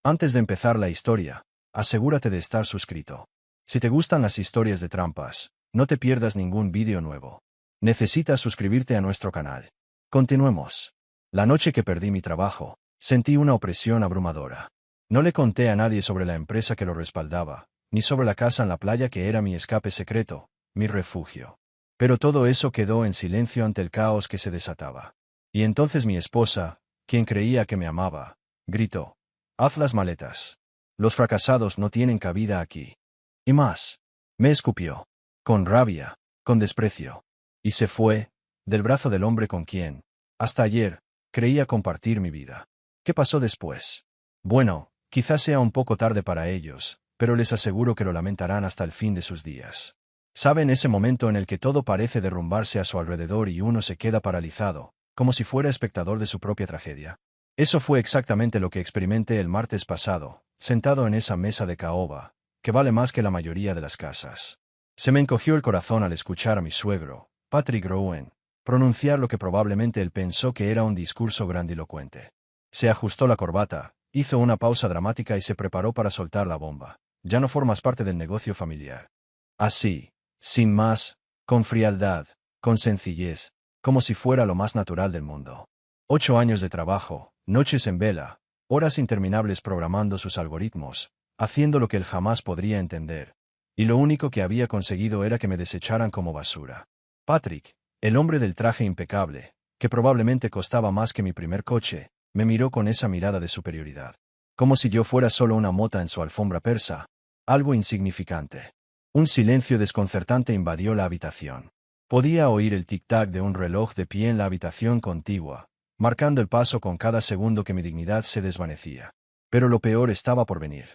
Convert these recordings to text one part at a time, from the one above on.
Antes de empezar la historia, asegúrate de estar suscrito. Si te gustan las historias de trampas, no te pierdas ningún vídeo nuevo. Necesitas suscribirte a nuestro canal. Continuemos. La noche que perdí mi trabajo, sentí una opresión abrumadora. No le conté a nadie sobre la empresa que lo respaldaba, ni sobre la casa en la playa que era mi escape secreto, mi refugio. Pero todo eso quedó en silencio ante el caos que se desataba. Y entonces mi esposa, quien creía que me amaba, gritó: «Haz las maletas. Los fracasados no tienen cabida aquí». Y más. Me escupió. Con rabia, con desprecio. Y se fue, del brazo del hombre con quien, hasta ayer, creía compartir mi vida. ¿Qué pasó después? Bueno, quizás sea un poco tarde para ellos, pero les aseguro que lo lamentarán hasta el fin de sus días. ¿Saben ese momento en el que todo parece derrumbarse a su alrededor y uno se queda paralizado, como si fuera espectador de su propia tragedia? Eso fue exactamente lo que experimenté el martes pasado, sentado en esa mesa de caoba, que vale más que la mayoría de las casas. Se me encogió el corazón al escuchar a mi suegro, Patrick Rowan, pronunciar lo que probablemente él pensó que era un discurso grandilocuente. Se ajustó la corbata, hizo una pausa dramática y se preparó para soltar la bomba. «Ya no formas parte del negocio familiar». Así, sin más, con frialdad, con sencillez, como si fuera lo más natural del mundo. 8 años de trabajo, noches en vela, horas interminables programando sus algoritmos, haciendo lo que él jamás podría entender. Y lo único que había conseguido era que me desecharan como basura. Patrick, el hombre del traje impecable, que probablemente costaba más que mi primer coche, me miró con esa mirada de superioridad. Como si yo fuera solo una mota en su alfombra persa, algo insignificante. Un silencio desconcertante invadió la habitación. Podía oír el tic-tac de un reloj de pie en la habitación contigua, marcando el paso con cada segundo que mi dignidad se desvanecía. Pero lo peor estaba por venir.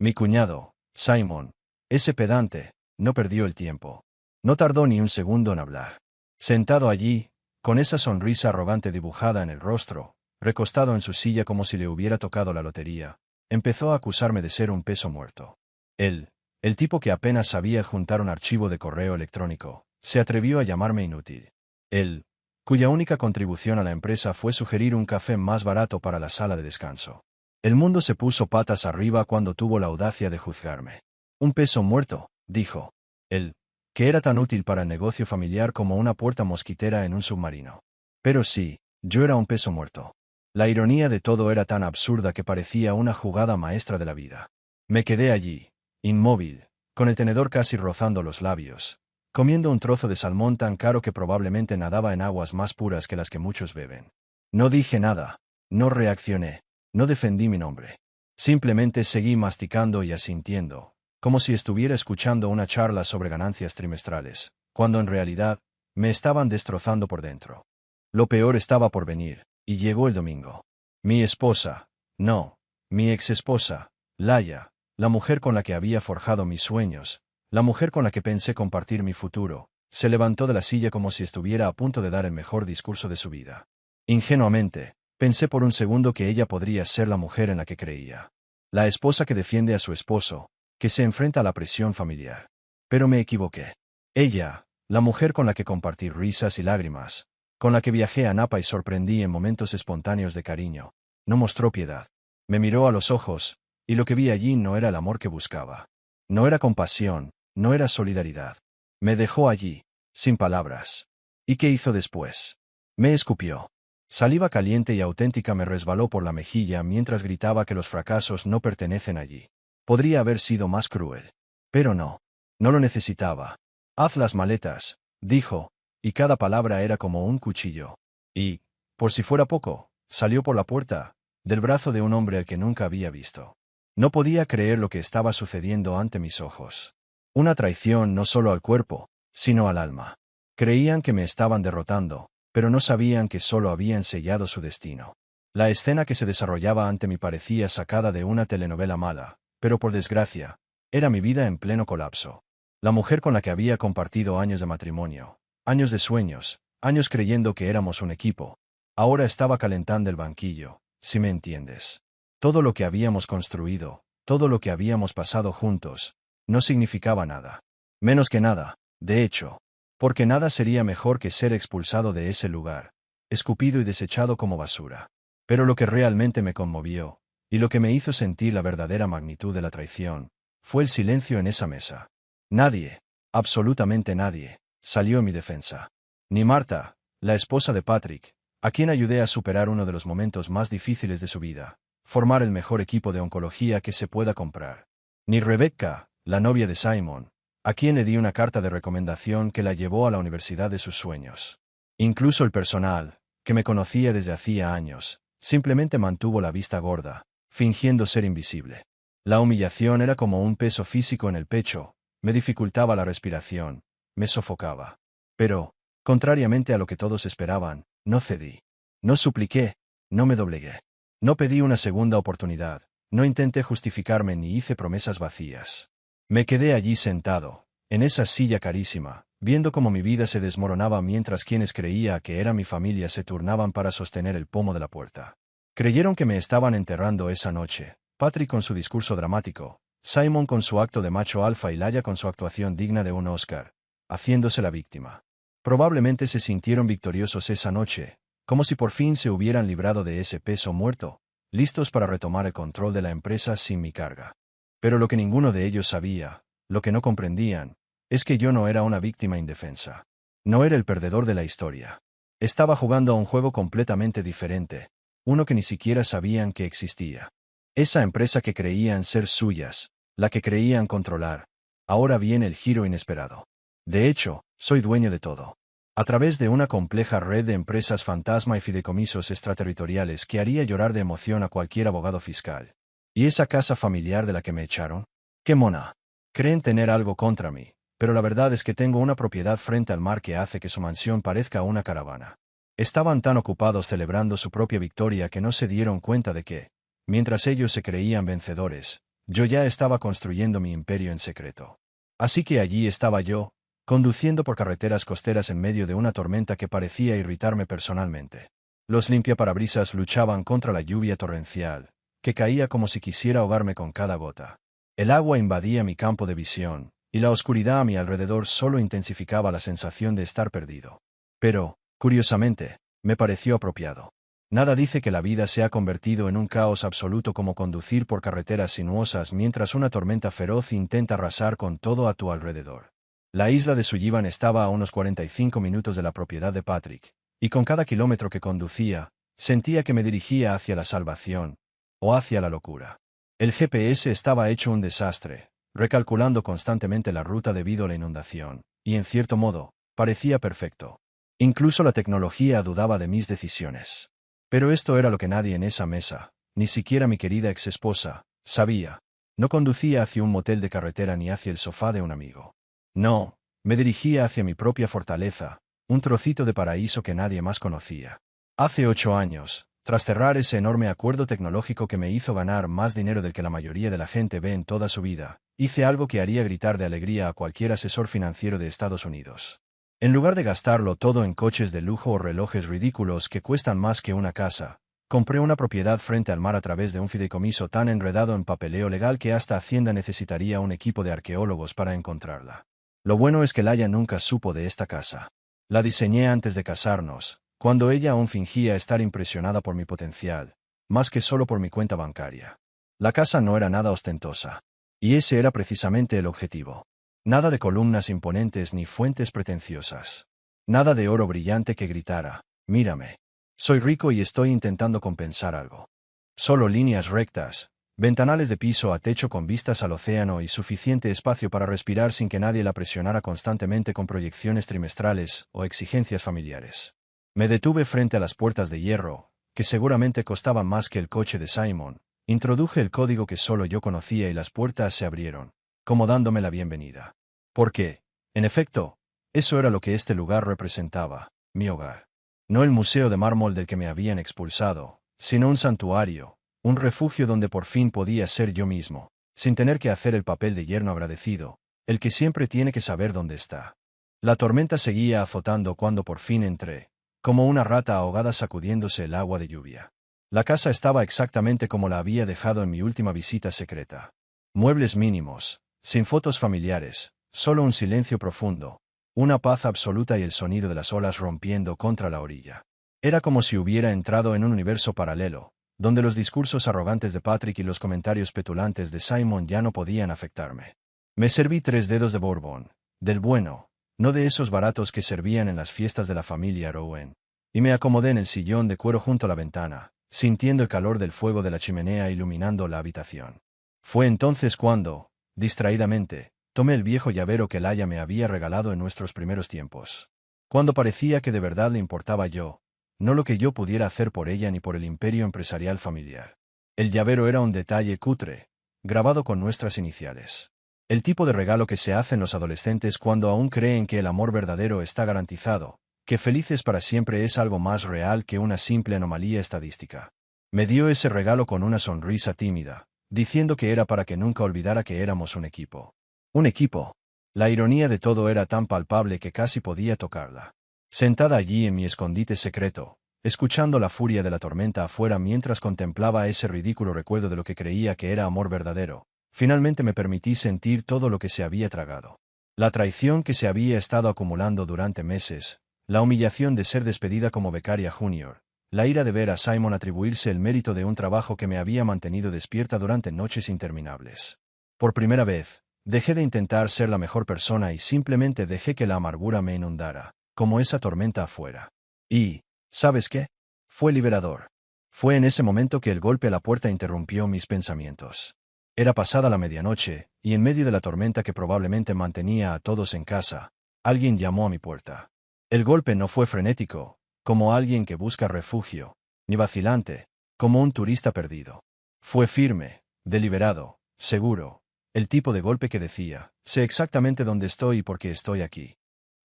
Mi cuñado, Simon, ese pedante, no perdió el tiempo. No tardó ni un segundo en hablar. Sentado allí, con esa sonrisa arrogante dibujada en el rostro, recostado en su silla como si le hubiera tocado la lotería, empezó a acusarme de ser un peso muerto. Él, el tipo que apenas sabía adjuntar un archivo de correo electrónico, se atrevió a llamarme inútil. Él, cuya única contribución a la empresa fue sugerir un café más barato para la sala de descanso. El mundo se puso patas arriba cuando tuvo la audacia de juzgarme. «Un peso muerto», dijo. Él, que era tan útil para el negocio familiar como una puerta mosquitera en un submarino. Pero sí, yo era un peso muerto. La ironía de todo era tan absurda que parecía una jugada maestra de la vida. Me quedé allí, inmóvil, con el tenedor casi rozando los labios, comiendo un trozo de salmón tan caro que probablemente nadaba en aguas más puras que las que muchos beben. No dije nada, no reaccioné, no defendí mi nombre. Simplemente seguí masticando y asintiendo, como si estuviera escuchando una charla sobre ganancias trimestrales, cuando en realidad, me estaban destrozando por dentro. Lo peor estaba por venir, y llegó el domingo. Mi esposa, no, mi exesposa, Laia, la mujer con la que había forjado mis sueños, la mujer con la que pensé compartir mi futuro, se levantó de la silla como si estuviera a punto de dar el mejor discurso de su vida. Ingenuamente, pensé por un segundo que ella podría ser la mujer en la que creía. La esposa que defiende a su esposo, que se enfrenta a la presión familiar. Pero me equivoqué. Ella, la mujer con la que compartí risas y lágrimas, con la que viajé a Napa y sorprendí en momentos espontáneos de cariño, no mostró piedad. Me miró a los ojos, y lo que vi allí no era el amor que buscaba. No era compasión, no era solidaridad. Me dejó allí, sin palabras. ¿Y qué hizo después? Me escupió. Saliva caliente y auténtica me resbaló por la mejilla mientras gritaba que los fracasos no pertenecen allí. Podría haber sido más cruel. Pero no. No lo necesitaba. «Haz las maletas», dijo, y cada palabra era como un cuchillo. Y, por si fuera poco, salió por la puerta, del brazo de un hombre al que nunca había visto. No podía creer lo que estaba sucediendo ante mis ojos. Una traición no solo al cuerpo, sino al alma. Creían que me estaban derrotando, pero no sabían que solo habían sellado su destino. La escena que se desarrollaba ante mí parecía sacada de una telenovela mala, pero por desgracia, era mi vida en pleno colapso. La mujer con la que había compartido años de matrimonio, años de sueños, años creyendo que éramos un equipo, ahora estaba calentando el banquillo, si me entiendes. Todo lo que habíamos construido, todo lo que habíamos pasado juntos, no significaba nada. Menos que nada, de hecho, porque nada sería mejor que ser expulsado de ese lugar, escupido y desechado como basura. Pero lo que realmente me conmovió, Y lo que me hizo sentir la verdadera magnitud de la traición fue el silencio en esa mesa. Nadie, absolutamente nadie, salió en mi defensa. Ni Marta, la esposa de Patrick, a quien ayudé a superar uno de los momentos más difíciles de su vida, formar el mejor equipo de oncología que se pueda comprar. Ni Rebecca, la novia de Simon, a quien le di una carta de recomendación que la llevó a la universidad de sus sueños. Incluso el personal, que me conocía desde hacía años, simplemente mantuvo la vista gorda, fingiendo ser invisible. La humillación era como un peso físico en el pecho, me dificultaba la respiración, me sofocaba. Pero, contrariamente a lo que todos esperaban, no cedí. No supliqué, no me doblegué. No pedí una segunda oportunidad, no intenté justificarme ni hice promesas vacías. Me quedé allí sentado, en esa silla carísima, viendo cómo mi vida se desmoronaba mientras quienes creía que era mi familia se turnaban para sostener el pomo de la puerta. Creyeron que me estaban enterrando esa noche, Patrick con su discurso dramático, Simon con su acto de macho alfa y Laia con su actuación digna de un Oscar, haciéndose la víctima. Probablemente se sintieron victoriosos esa noche, como si por fin se hubieran librado de ese peso muerto, listos para retomar el control de la empresa sin mi carga. Pero lo que ninguno de ellos sabía, lo que no comprendían, es que yo no era una víctima indefensa. No era el perdedor de la historia. Estaba jugando a un juego completamente diferente, uno que ni siquiera sabían que existía. Esa empresa que creían ser suyas, la que creían controlar. Ahora viene el giro inesperado. De hecho, soy dueño de todo. A través de una compleja red de empresas fantasma y fideicomisos extraterritoriales que haría llorar de emoción a cualquier abogado fiscal. ¿Y esa casa familiar de la que me echaron? ¡Qué mona! Creen tener algo contra mí, pero la verdad es que tengo una propiedad frente al mar que hace que su mansión parezca una caravana. Estaban tan ocupados celebrando su propia victoria que no se dieron cuenta de que, mientras ellos se creían vencedores, yo ya estaba construyendo mi imperio en secreto. Así que allí estaba yo, conduciendo por carreteras costeras en medio de una tormenta que parecía irritarme personalmente. Los limpiaparabrisas luchaban contra la lluvia torrencial, que caía como si quisiera ahogarme con cada gota. El agua invadía mi campo de visión, y la oscuridad a mi alrededor solo intensificaba la sensación de estar perdido. Pero, curiosamente, me pareció apropiado. Nada dice que la vida se ha convertido en un caos absoluto como conducir por carreteras sinuosas mientras una tormenta feroz intenta arrasar con todo a tu alrededor. La isla de Sullivan estaba a unos 45 minutos de la propiedad de Patrick, y con cada kilómetro que conducía, sentía que me dirigía hacia la salvación, o hacia la locura. El GPS estaba hecho un desastre, recalculando constantemente la ruta debido a la inundación, y en cierto modo, parecía perfecto. Incluso la tecnología dudaba de mis decisiones. Pero esto era lo que nadie en esa mesa, ni siquiera mi querida exesposa, sabía. No conducía hacia un motel de carretera ni hacia el sofá de un amigo. No, me dirigía hacia mi propia fortaleza, un trocito de paraíso que nadie más conocía. Hace 8 años, tras cerrar ese enorme acuerdo tecnológico que me hizo ganar más dinero del que la mayoría de la gente ve en toda su vida, hice algo que haría gritar de alegría a cualquier asesor financiero de Estados Unidos. En lugar de gastarlo todo en coches de lujo o relojes ridículos que cuestan más que una casa, compré una propiedad frente al mar a través de un fideicomiso tan enredado en papeleo legal que hasta Hacienda necesitaría un equipo de arqueólogos para encontrarla. Lo bueno es que Laia nunca supo de esta casa. La diseñé antes de casarnos, cuando ella aún fingía estar impresionada por mi potencial, más que solo por mi cuenta bancaria. La casa no era nada ostentosa. Y ese era precisamente el objetivo. Nada de columnas imponentes ni fuentes pretenciosas. Nada de oro brillante que gritara, mírame. Soy rico y estoy intentando compensar algo. Solo líneas rectas, ventanales de piso a techo con vistas al océano y suficiente espacio para respirar sin que nadie la presionara constantemente con proyecciones trimestrales o exigencias familiares. Me detuve frente a las puertas de hierro, que seguramente costaban más que el coche de Simon. Introduje el código que solo yo conocía y las puertas se abrieron, como dándome la bienvenida. Porque, en efecto, eso era lo que este lugar representaba, mi hogar. No el museo de mármol del que me habían expulsado, sino un santuario, un refugio donde por fin podía ser yo mismo, sin tener que hacer el papel de yerno agradecido, el que siempre tiene que saber dónde está. La tormenta seguía azotando cuando por fin entré, como una rata ahogada sacudiéndose el agua de lluvia. La casa estaba exactamente como la había dejado en mi última visita secreta. Muebles mínimos, sin fotos familiares, solo un silencio profundo, una paz absoluta y el sonido de las olas rompiendo contra la orilla. Era como si hubiera entrado en un universo paralelo, donde los discursos arrogantes de Patrick y los comentarios petulantes de Simon ya no podían afectarme. Me serví 3 dedos de bourbon, del bueno, no de esos baratos que servían en las fiestas de la familia Rowan, y me acomodé en el sillón de cuero junto a la ventana, sintiendo el calor del fuego de la chimenea iluminando la habitación. Fue entonces cuando, distraídamente, tomé el viejo llavero que Laia me había regalado en nuestros primeros tiempos. Cuando parecía que de verdad le importaba yo, no lo que yo pudiera hacer por ella ni por el imperio empresarial familiar. El llavero era un detalle cutre, grabado con nuestras iniciales. El tipo de regalo que se hacen los adolescentes cuando aún creen que el amor verdadero está garantizado, que felices para siempre es algo más real que una simple anomalía estadística. Me dio ese regalo con una sonrisa tímida, diciendo que era para que nunca olvidara que éramos un equipo. Un equipo. La ironía de todo era tan palpable que casi podía tocarla. Sentada allí en mi escondite secreto, escuchando la furia de la tormenta afuera mientras contemplaba ese ridículo recuerdo de lo que creía que era amor verdadero, finalmente me permití sentir todo lo que se había tragado. La traición que se había estado acumulando durante meses, la humillación de ser despedida como becaria junior, la ira de ver a Simon atribuirse el mérito de un trabajo que me había mantenido despierta durante noches interminables. Por primera vez, dejé de intentar ser la mejor persona y simplemente dejé que la amargura me inundara, como esa tormenta afuera. Y, ¿sabes qué? Fue liberador. Fue en ese momento que el golpe a la puerta interrumpió mis pensamientos. Era pasada la medianoche, y en medio de la tormenta que probablemente mantenía a todos en casa, alguien llamó a mi puerta. El golpe no fue frenético, como alguien que busca refugio, ni vacilante, como un turista perdido. Fue firme, deliberado, seguro, el tipo de golpe que decía, sé exactamente dónde estoy y por qué estoy aquí.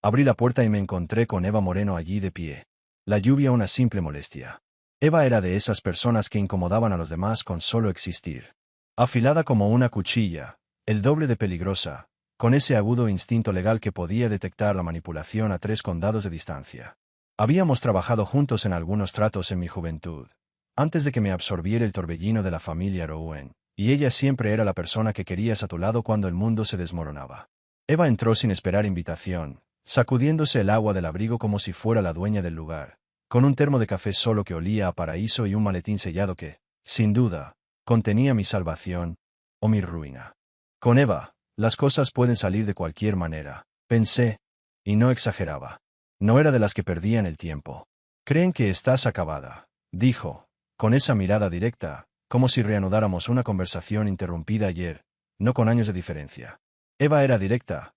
Abrí la puerta y me encontré con Eva Moreno allí de pie. La lluvia una simple molestia. Eva era de esas personas que incomodaban a los demás con solo existir. Afilada como una cuchilla, el doble de peligrosa, con ese agudo instinto legal que podía detectar la manipulación a 3 condados de distancia. Habíamos trabajado juntos en algunos tratos en mi juventud, antes de que me absorbiera el torbellino de la familia Rowan, y ella siempre era la persona que querías a tu lado cuando el mundo se desmoronaba. Eva entró sin esperar invitación, sacudiéndose el agua del abrigo como si fuera la dueña del lugar, con un termo de café solo que olía a paraíso y un maletín sellado que, sin duda, contenía mi salvación o mi ruina. Con Eva, las cosas pueden salir de cualquier manera, pensé, y no exageraba. No era de las que perdían el tiempo. Creen que estás acabada, dijo, con esa mirada directa, como si reanudáramos una conversación interrumpida ayer, no con años de diferencia. Eva era directa,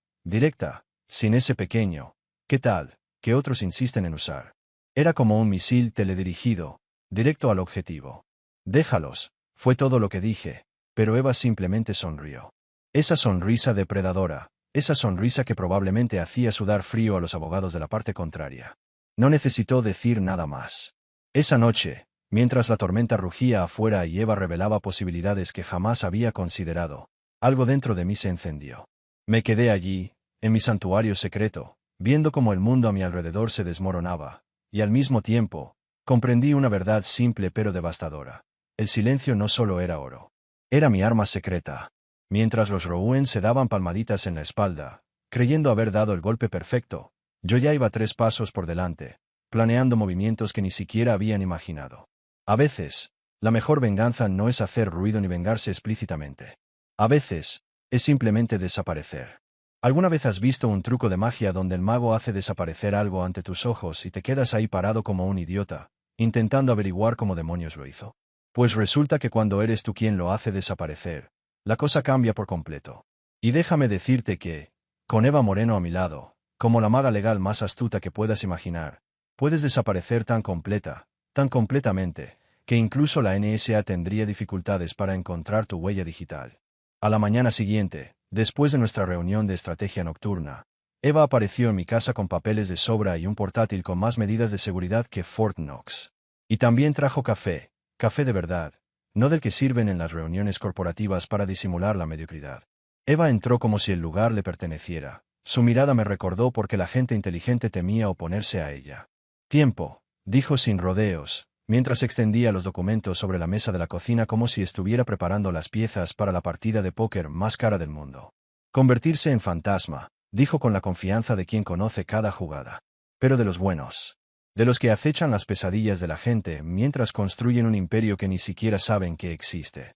sin ese pequeño, ¿qué tal?, que otros insisten en usar. Era como un misil teledirigido, directo al objetivo. Déjalos, fue todo lo que dije, pero Eva simplemente sonrió. Esa sonrisa depredadora, esa sonrisa que probablemente hacía sudar frío a los abogados de la parte contraria. No necesitó decir nada más. Esa noche, mientras la tormenta rugía afuera y Eva revelaba posibilidades que jamás había considerado, algo dentro de mí se encendió. Me quedé allí, en mi santuario secreto, viendo cómo el mundo a mi alrededor se desmoronaba, y al mismo tiempo, comprendí una verdad simple pero devastadora. El silencio no solo era oro. Era mi arma secreta. Mientras los Rowan se daban palmaditas en la espalda, creyendo haber dado el golpe perfecto, yo ya iba 3 pasos por delante, planeando movimientos que ni siquiera habían imaginado. A veces, la mejor venganza no es hacer ruido ni vengarse explícitamente. A veces, es simplemente desaparecer. ¿Alguna vez has visto un truco de magia donde el mago hace desaparecer algo ante tus ojos y te quedas ahí parado como un idiota, intentando averiguar cómo demonios lo hizo? Pues resulta que cuando eres tú quien lo hace desaparecer, la cosa cambia por completo. Y déjame decirte que, con Eva Moreno a mi lado, como la maga legal más astuta que puedas imaginar, puedes desaparecer tan completamente, que incluso la NSA tendría dificultades para encontrar tu huella digital. A la mañana siguiente, después de nuestra reunión de estrategia nocturna, Eva apareció en mi casa con papeles de sobra y un portátil con más medidas de seguridad que Fort Knox. Y también trajo café de verdad, no del que sirven en las reuniones corporativas para disimular la mediocridad. Eva entró como si el lugar le perteneciera. Su mirada me recordó porque la gente inteligente temía oponerse a ella. Tiempo, dijo sin rodeos, mientras extendía los documentos sobre la mesa de la cocina como si estuviera preparando las piezas para la partida de póker más cara del mundo. Convertirse en fantasma, dijo con la confianza de quien conoce cada jugada. Pero de los buenos. De los que acechan las pesadillas de la gente mientras construyen un imperio que ni siquiera saben que existe.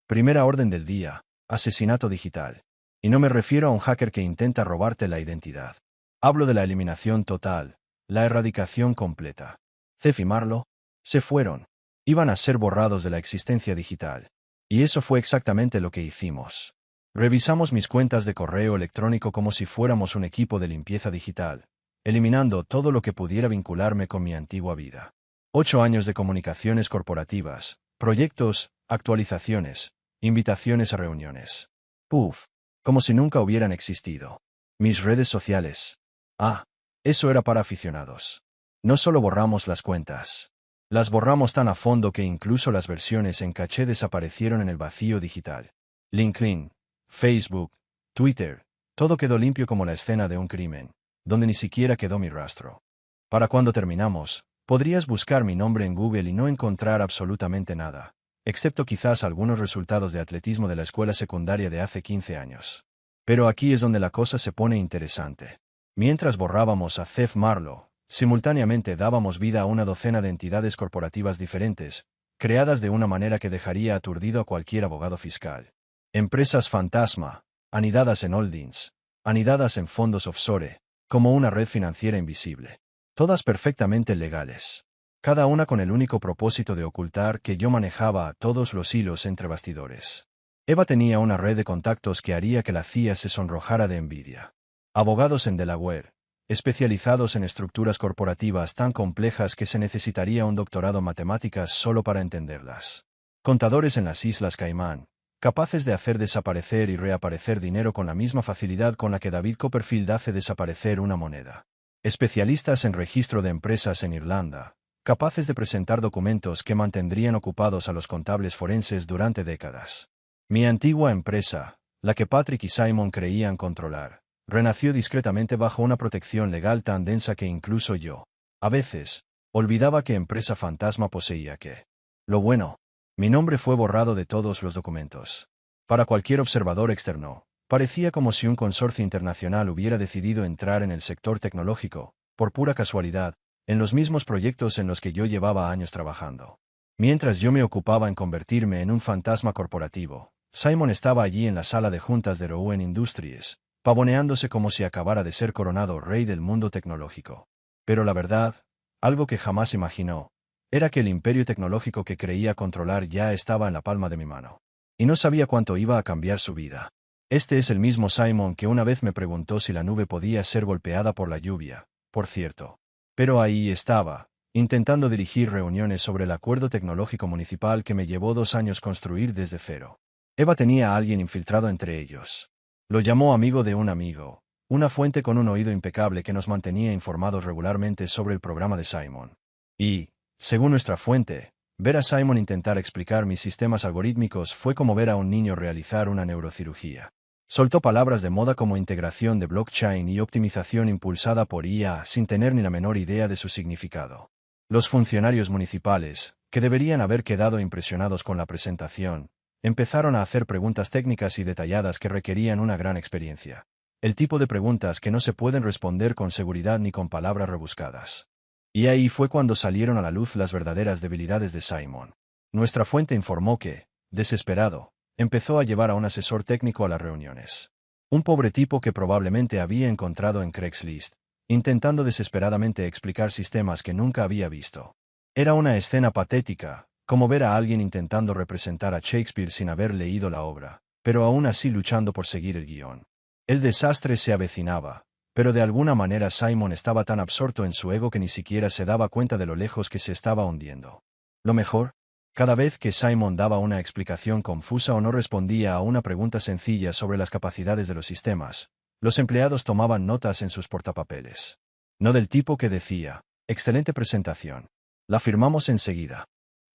Primera orden del día: asesinato digital. Y no me refiero a un hacker que intenta robarte la identidad. Hablo de la eliminación total, la erradicación completa. Zef y Marlo se fueron. Iban a ser borrados de la existencia digital. Y eso fue exactamente lo que hicimos. Revisamos mis cuentas de correo electrónico como si fuéramos un equipo de limpieza digital, eliminando todo lo que pudiera vincularme con mi antigua vida. 8 años de comunicaciones corporativas, proyectos, actualizaciones, invitaciones a reuniones. Puf, como si nunca hubieran existido. Mis redes sociales. Ah, eso era para aficionados. No solo borramos las cuentas. Las borramos tan a fondo que incluso las versiones en caché desaparecieron en el vacío digital. LinkedIn, Facebook, Twitter, todo quedó limpio como la escena de un crimen, donde ni siquiera quedó mi rastro. Para cuando terminamos, podrías buscar mi nombre en Google y no encontrar absolutamente nada, excepto quizás algunos resultados de atletismo de la escuela secundaria de hace 15 años. Pero aquí es donde la cosa se pone interesante. Mientras borrábamos a Zef Marlo, simultáneamente dábamos vida a una docena de entidades corporativas diferentes, creadas de una manera que dejaría aturdido a cualquier abogado fiscal. Empresas fantasma, anidadas en holdings, anidadas en fondos offshore, como una red financiera invisible. Todas perfectamente legales. Cada una con el único propósito de ocultar que yo manejaba a todos los hilos entre bastidores. Eva tenía una red de contactos que haría que la CIA se sonrojara de envidia. Abogados en Delaware, especializados en estructuras corporativas tan complejas que se necesitaría un doctorado en matemáticas solo para entenderlas. Contadores en las Islas Caimán, capaces de hacer desaparecer y reaparecer dinero con la misma facilidad con la que David Copperfield hace desaparecer una moneda. Especialistas en registro de empresas en Irlanda, capaces de presentar documentos que mantendrían ocupados a los contables forenses durante décadas. Mi antigua empresa, la que Patrick y Simon creían controlar, renació discretamente bajo una protección legal tan densa que incluso yo, a veces, olvidaba qué empresa fantasma poseía qué. Lo bueno, mi nombre fue borrado de todos los documentos. Para cualquier observador externo, parecía como si un consorcio internacional hubiera decidido entrar en el sector tecnológico, por pura casualidad, en los mismos proyectos en los que yo llevaba años trabajando. Mientras yo me ocupaba en convertirme en un fantasma corporativo, Simon estaba allí en la sala de juntas de Rowan Industries, pavoneándose como si acabara de ser coronado rey del mundo tecnológico. Pero la verdad, algo que jamás imaginó, era que el imperio tecnológico que creía controlar ya estaba en la palma de mi mano. Y no sabía cuánto iba a cambiar su vida. Este es el mismo Simon que una vez me preguntó si la nube podía ser golpeada por la lluvia, por cierto. Pero ahí estaba, intentando dirigir reuniones sobre el acuerdo tecnológico municipal que me llevó 2 años construir desde cero. Eva tenía a alguien infiltrado entre ellos. Lo llamó amigo de un amigo, una fuente con un oído impecable que nos mantenía informados regularmente sobre el programa de Simon. Y, según nuestra fuente, ver a Simon intentar explicar mis sistemas algorítmicos fue como ver a un niño realizar una neurocirugía. Soltó palabras de moda como integración de blockchain y optimización impulsada por IA sin tener ni la menor idea de su significado. Los funcionarios municipales, que deberían haber quedado impresionados con la presentación, empezaron a hacer preguntas técnicas y detalladas que requerían una gran experiencia. El tipo de preguntas que no se pueden responder con seguridad ni con palabras rebuscadas. Y ahí fue cuando salieron a la luz las verdaderas debilidades de Simon. Nuestra fuente informó que, desesperado, empezó a llevar a un asesor técnico a las reuniones. Un pobre tipo que probablemente había encontrado en Craigslist, intentando desesperadamente explicar sistemas que nunca había visto. Era una escena patética, como ver a alguien intentando representar a Shakespeare sin haber leído la obra, pero aún así luchando por seguir el guión. El desastre se avecinaba, pero de alguna manera Simon estaba tan absorto en su ego que ni siquiera se daba cuenta de lo lejos que se estaba hundiendo. Lo mejor, cada vez que Simon daba una explicación confusa o no respondía a una pregunta sencilla sobre las capacidades de los sistemas, los empleados tomaban notas en sus portapapeles. No del tipo que decía, excelente presentación. La firmamos enseguida.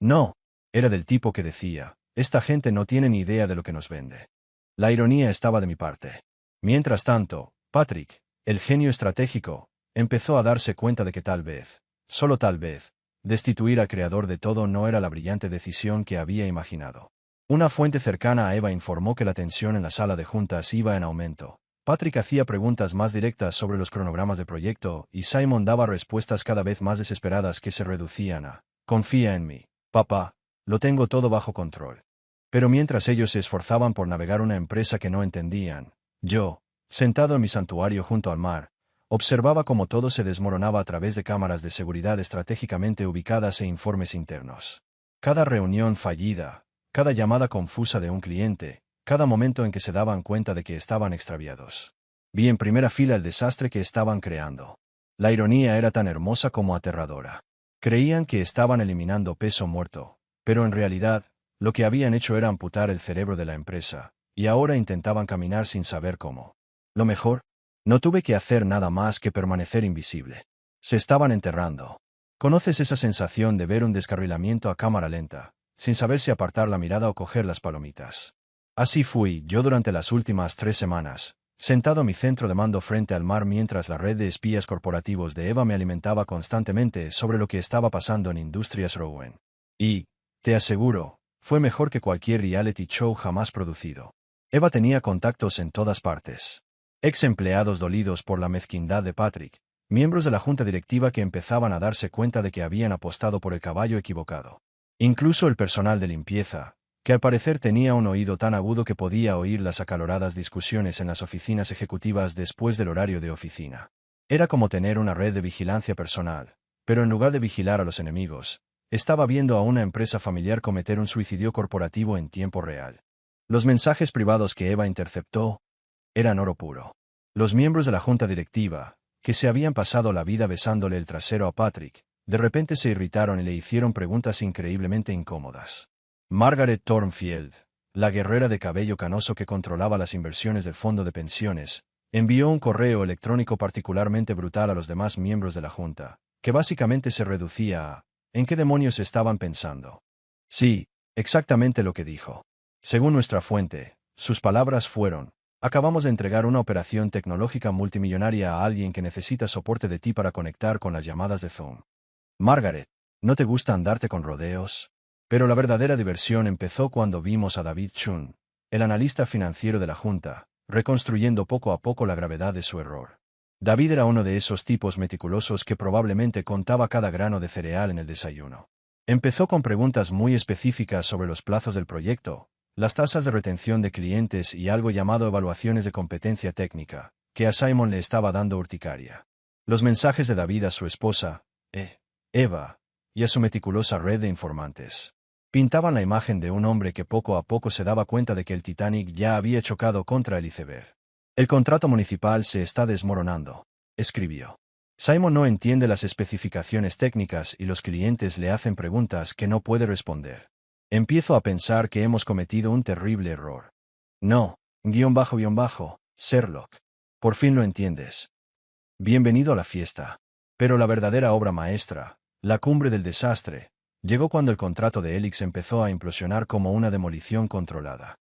No, era del tipo que decía, esta gente no tiene ni idea de lo que nos vende. La ironía estaba de mi parte. Mientras tanto, Patrick, el genio estratégico, empezó a darse cuenta de que tal vez, solo tal vez, destituir al creador de todo no era la brillante decisión que había imaginado. Una fuente cercana a Eva informó que la tensión en la sala de juntas iba en aumento, Patrick hacía preguntas más directas sobre los cronogramas de proyecto y Simon daba respuestas cada vez más desesperadas que se reducían a: confía en mí, papá, lo tengo todo bajo control. Pero mientras ellos se esforzaban por navegar una empresa que no entendían, yo, sentado en mi santuario junto al mar, observaba cómo todo se desmoronaba a través de cámaras de seguridad estratégicamente ubicadas e informes internos. Cada reunión fallida, cada llamada confusa de un cliente, cada momento en que se daban cuenta de que estaban extraviados. Vi en primera fila el desastre que estaban creando. La ironía era tan hermosa como aterradora. Creían que estaban eliminando peso muerto, pero en realidad, lo que habían hecho era amputar el cerebro de la empresa, y ahora intentaban caminar sin saber cómo. Lo mejor, no tuve que hacer nada más que permanecer invisible. Se estaban enterrando. ¿Conoces esa sensación de ver un descarrilamiento a cámara lenta, sin saber si apartar la mirada o coger las palomitas? Así fui yo durante las últimas 3 semanas, sentado en mi centro de mando frente al mar mientras la red de espías corporativos de Eva me alimentaba constantemente sobre lo que estaba pasando en Industrias Rowan. Y, te aseguro, fue mejor que cualquier reality show jamás producido. Eva tenía contactos en todas partes. Ex empleados dolidos por la mezquindad de Patrick, miembros de la junta directiva que empezaban a darse cuenta de que habían apostado por el caballo equivocado. Incluso el personal de limpieza, que al parecer tenía un oído tan agudo que podía oír las acaloradas discusiones en las oficinas ejecutivas después del horario de oficina. Era como tener una red de vigilancia personal, pero en lugar de vigilar a los enemigos, estaba viendo a una empresa familiar cometer un suicidio corporativo en tiempo real. Los mensajes privados que Eva interceptó eran oro puro. Los miembros de la junta directiva, que se habían pasado la vida besándole el trasero a Patrick, de repente se irritaron y le hicieron preguntas increíblemente incómodas. Margaret Thornfield, la guerrera de cabello canoso que controlaba las inversiones del fondo de pensiones, envió un correo electrónico particularmente brutal a los demás miembros de la junta, que básicamente se reducía a: ¿en qué demonios estaban pensando? Sí, exactamente lo que dijo. Según nuestra fuente, sus palabras fueron: acabamos de entregar una operación tecnológica multimillonaria a alguien que necesita soporte de ti para conectar con las llamadas de Zoom. Margaret, ¿no te gusta andarte con rodeos? Pero la verdadera diversión empezó cuando vimos a David Chun, el analista financiero de la junta, reconstruyendo poco a poco la gravedad de su error. David era uno de esos tipos meticulosos que probablemente contaba cada grano de cereal en el desayuno. Empezó con preguntas muy específicas sobre los plazos del proyecto, las tasas de retención de clientes y algo llamado evaluaciones de competencia técnica, que a Simon le estaba dando urticaria. Los mensajes de David a su esposa, Eva, y a su meticulosa red de informantes pintaban la imagen de un hombre que poco a poco se daba cuenta de que el Titanic ya había chocado contra el iceberg. El contrato municipal se está desmoronando, escribió. Simon no entiende las especificaciones técnicas y los clientes le hacen preguntas que no puede responder. Empiezo a pensar que hemos cometido un terrible error. No, Sherlock. Por fin lo entiendes. Bienvenido a la fiesta. Pero la verdadera obra maestra, la cumbre del desastre, llegó cuando el contrato de Helix empezó a implosionar como una demolición controlada.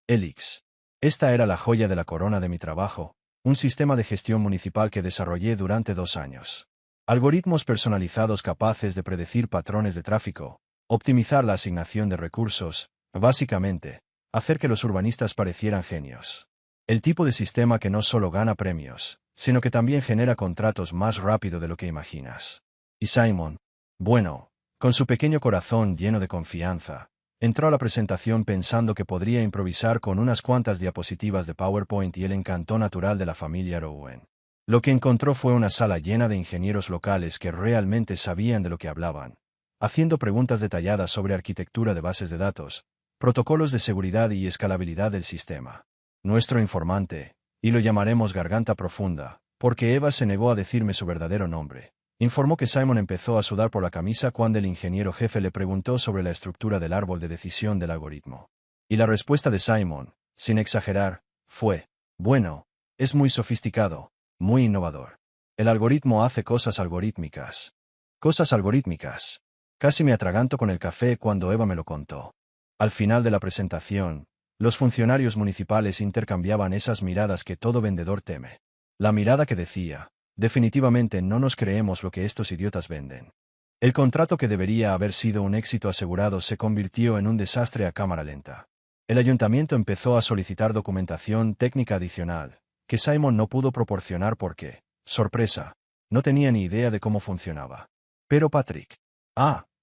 Helix. Esta era la joya de la corona de mi trabajo, un sistema de gestión municipal que desarrollé durante 2 años. Algoritmos personalizados capaces de predecir patrones de tráfico, optimizar la asignación de recursos, básicamente, hacer que los urbanistas parecieran genios. El tipo de sistema que no solo gana premios, sino que también genera contratos más rápido de lo que imaginas. Y Simon, bueno, con su pequeño corazón lleno de confianza, entró a la presentación pensando que podría improvisar con unas cuantas diapositivas de PowerPoint y el encanto natural de la familia Rowan. Lo que encontró fue una sala llena de ingenieros locales que realmente sabían de lo que hablaban, haciendo preguntas detalladas sobre arquitectura de bases de datos, protocolos de seguridad y escalabilidad del sistema. Nuestro informante, y lo llamaremos Garganta Profunda, porque Eva se negó a decirme su verdadero nombre, informó que Simon empezó a sudar por la camisa cuando el ingeniero jefe le preguntó sobre la estructura del árbol de decisión del algoritmo. Y la respuesta de Simon, sin exagerar, fue: bueno, es muy sofisticado, muy innovador. El algoritmo hace cosas algorítmicas. Cosas algorítmicas. Casi me atraganto con el café cuando Eva me lo contó. Al final de la presentación, los funcionarios municipales intercambiaban esas miradas que todo vendedor teme. La mirada que decía: definitivamente no nos creemos lo que estos idiotas venden. El contrato que debería haber sido un éxito asegurado se convirtió en un desastre a cámara lenta. El ayuntamiento empezó a solicitar documentación técnica adicional, que Simon no pudo proporcionar porque, sorpresa, no tenía ni idea de cómo funcionaba. Pero Patrick.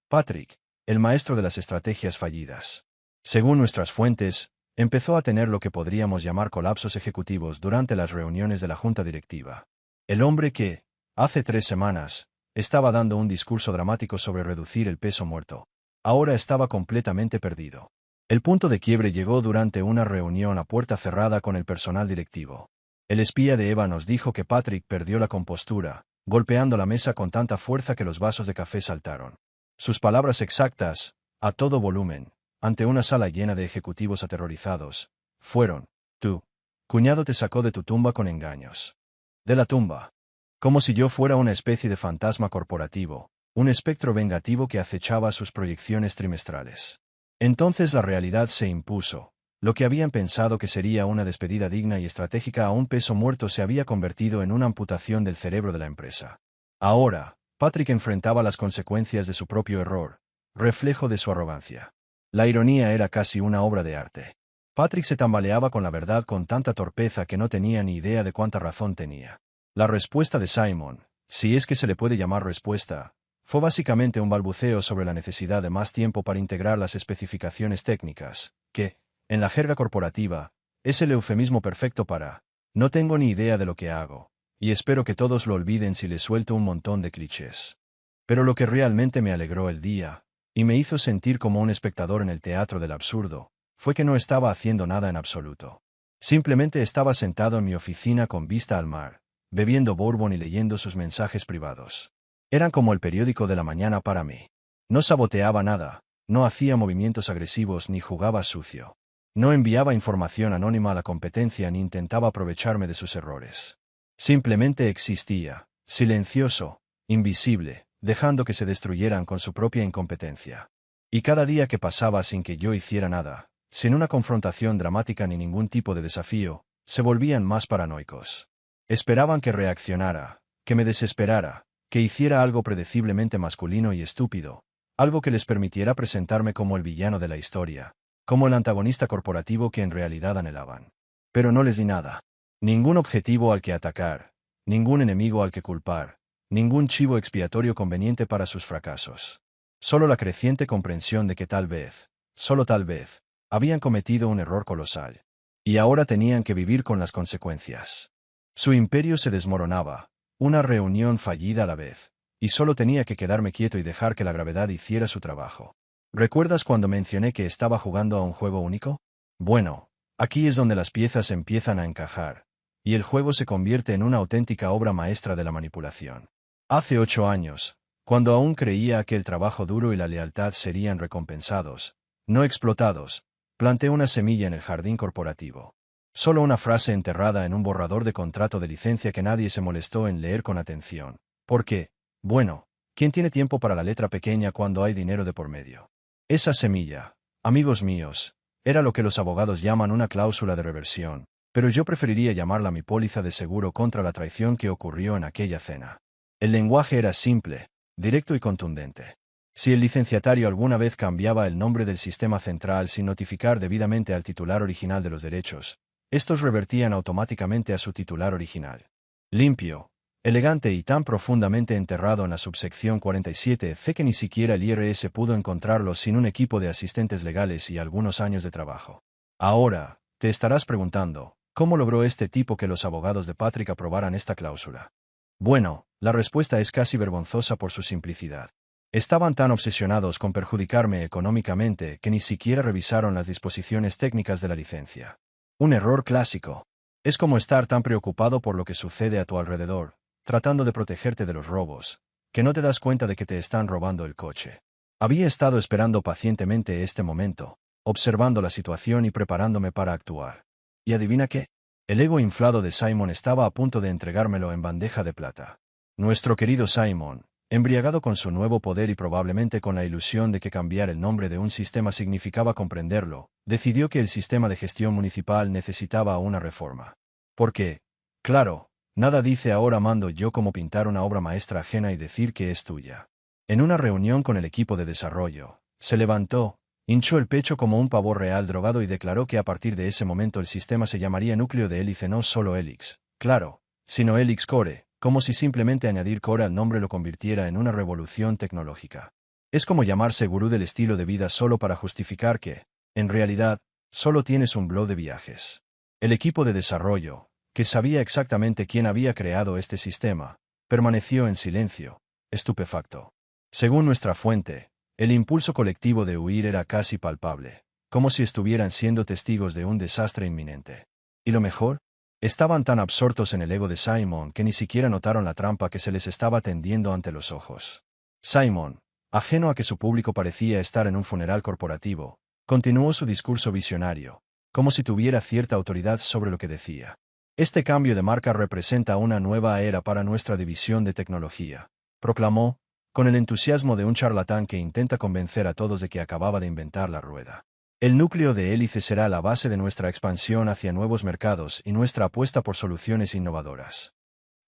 Patrick, el maestro de las estrategias fallidas. Según nuestras fuentes, empezó a tener lo que podríamos llamar colapsos ejecutivos durante las reuniones de la junta directiva. El hombre que, hace 3 semanas, estaba dando un discurso dramático sobre reducir el peso muerto, ahora estaba completamente perdido. El punto de quiebre llegó durante una reunión a puerta cerrada con el personal directivo. El espía de Eva nos dijo que Patrick perdió la compostura, golpeando la mesa con tanta fuerza que los vasos de café saltaron. Sus palabras exactas, a todo volumen, ante una sala llena de ejecutivos aterrorizados, fueron: «Tu cuñado te sacó de tu tumba con engaños». De la tumba. Como si yo fuera una especie de fantasma corporativo, un espectro vengativo que acechaba sus proyecciones trimestrales. Entonces la realidad se impuso. Lo que habían pensado que sería una despedida digna y estratégica a un peso muerto se había convertido en una amputación del cerebro de la empresa. Ahora, Patrick enfrentaba las consecuencias de su propio error, reflejo de su arrogancia. La ironía era casi una obra de arte. Patrick se tambaleaba con la verdad con tanta torpeza que no tenía ni idea de cuánta razón tenía. La respuesta de Simon, si es que se le puede llamar respuesta, fue básicamente un balbuceo sobre la necesidad de más tiempo para integrar las especificaciones técnicas, que, en la jerga corporativa, es el eufemismo perfecto para «no tengo ni idea de lo que hago, y espero que todos lo olviden si les suelto un montón de clichés». Pero lo que realmente me alegró el día, y me hizo sentir como un espectador en el teatro del absurdo, fue que no estaba haciendo nada en absoluto. Simplemente estaba sentado en mi oficina con vista al mar, bebiendo bourbon y leyendo sus mensajes privados. Eran como el periódico de la mañana para mí. No saboteaba nada, no hacía movimientos agresivos ni jugaba sucio. No enviaba información anónima a la competencia ni intentaba aprovecharme de sus errores. Simplemente existía, silencioso, invisible, dejando que se destruyeran con su propia incompetencia. Y cada día que pasaba sin que yo hiciera nada, sin una confrontación dramática ni ningún tipo de desafío, se volvían más paranoicos. Esperaban que reaccionara, que me desesperara, que hiciera algo predeciblemente masculino y estúpido, algo que les permitiera presentarme como el villano de la historia, como el antagonista corporativo que en realidad anhelaban. Pero no les di nada. Ningún objetivo al que atacar, ningún enemigo al que culpar, ningún chivo expiatorio conveniente para sus fracasos. Solo la creciente comprensión de que tal vez, solo tal vez, habían cometido un error colosal. Y ahora tenían que vivir con las consecuencias. Su imperio se desmoronaba, una reunión fallida a la vez, y solo tenía que quedarme quieto y dejar que la gravedad hiciera su trabajo. ¿Recuerdas cuando mencioné que estaba jugando a un juego único? Bueno, aquí es donde las piezas empiezan a encajar, y el juego se convierte en una auténtica obra maestra de la manipulación. Hace 8 años, cuando aún creía que el trabajo duro y la lealtad serían recompensados, no explotados, planté una semilla en el jardín corporativo. Solo una frase enterrada en un borrador de contrato de licencia que nadie se molestó en leer con atención. Porque, bueno, ¿quién tiene tiempo para la letra pequeña cuando hay dinero de por medio? Esa semilla, amigos míos, era lo que los abogados llaman una cláusula de reversión, pero yo preferiría llamarla mi póliza de seguro contra la traición que ocurrió en aquella cena. El lenguaje era simple, directo y contundente. Si el licenciatario alguna vez cambiaba el nombre del sistema central sin notificar debidamente al titular original de los derechos, estos revertían automáticamente a su titular original. Limpio, elegante y tan profundamente enterrado en la subsección 47C que ni siquiera el IRS pudo encontrarlo sin un equipo de asistentes legales y algunos años de trabajo. Ahora, te estarás preguntando, ¿cómo logró este tipo que los abogados de Patrick aprobaran esta cláusula? Bueno, la respuesta es casi vergonzosa por su simplicidad. Estaban tan obsesionados con perjudicarme económicamente que ni siquiera revisaron las disposiciones técnicas de la licencia. Un error clásico. Es como estar tan preocupado por lo que sucede a tu alrededor, tratando de protegerte de los robos, que no te das cuenta de que te están robando el coche. Había estado esperando pacientemente este momento, observando la situación y preparándome para actuar. ¿Y adivina qué? El ego inflado de Simon estaba a punto de entregármelo en bandeja de plata. Nuestro querido Simon, embriagado con su nuevo poder y probablemente con la ilusión de que cambiar el nombre de un sistema significaba comprenderlo, decidió que el sistema de gestión municipal necesitaba una reforma. Porque, claro, nada dice ahora mando yo como pintar una obra maestra ajena y decir que es tuya. En una reunión con el equipo de desarrollo, se levantó, Hinchó el pecho como un pavo real drogado y declaró que a partir de ese momento el sistema se llamaría núcleo de hélice, no solo Helix, claro, sino Helix Core, como si simplemente añadir core al nombre lo convirtiera en una revolución tecnológica. Es como llamarse gurú del estilo de vida solo para justificar que, en realidad, solo tienes un blog de viajes. El equipo de desarrollo, que sabía exactamente quién había creado este sistema, permaneció en silencio, estupefacto. Según nuestra fuente, el impulso colectivo de huir era casi palpable, como si estuvieran siendo testigos de un desastre inminente. Y lo mejor, estaban tan absortos en el ego de Simon que ni siquiera notaron la trampa que se les estaba tendiendo ante los ojos. Simon, ajeno a que su público parecía estar en un funeral corporativo, continuó su discurso visionario, como si tuviera cierta autoridad sobre lo que decía. Este cambio de marca representa una nueva era para nuestra división de tecnología, proclamó, con el entusiasmo de un charlatán que intenta convencer a todos de que acababa de inventar la rueda. El núcleo de hélice será la base de nuestra expansión hacia nuevos mercados y nuestra apuesta por soluciones innovadoras.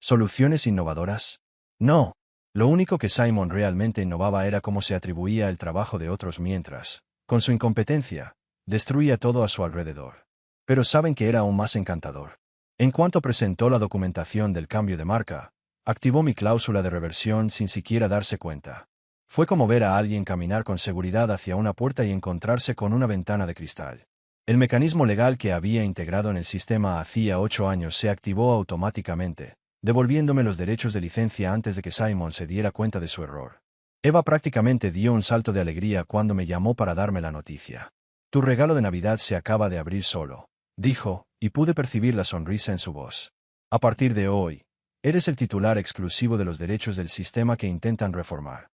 ¿Soluciones innovadoras? No. Lo único que Simon realmente innovaba era cómo se atribuía el trabajo de otros mientras, con su incompetencia, destruía todo a su alrededor. Pero saben que era aún más encantador. En cuanto presentó la documentación del cambio de marca, activó mi cláusula de reversión sin siquiera darse cuenta. Fue como ver a alguien caminar con seguridad hacia una puerta y encontrarse con una ventana de cristal. El mecanismo legal que había integrado en el sistema hacía 8 años se activó automáticamente, devolviéndome los derechos de licencia antes de que Simon se diera cuenta de su error. Eva prácticamente dio un salto de alegría cuando me llamó para darme la noticia. Tu regalo de Navidad se acaba de abrir solo, dijo, y pude percibir la sonrisa en su voz. A partir de hoy, eres el titular exclusivo de los derechos del sistema que intentan reformar.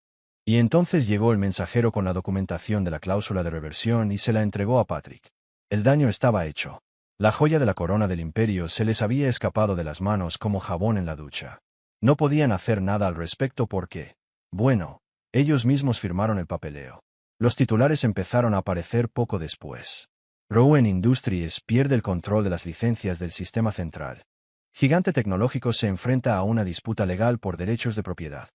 Y entonces llegó el mensajero con la documentación de la cláusula de reversión y se la entregó a Patrick. El daño estaba hecho. La joya de la corona del imperio se les había escapado de las manos como jabón en la ducha. No podían hacer nada al respecto porque, bueno, ellos mismos firmaron el papeleo. Los titulares empezaron a aparecer poco después. Rowan Industries pierde el control de las licencias del sistema central. Gigante tecnológico se enfrenta a una disputa legal por derechos de propiedad.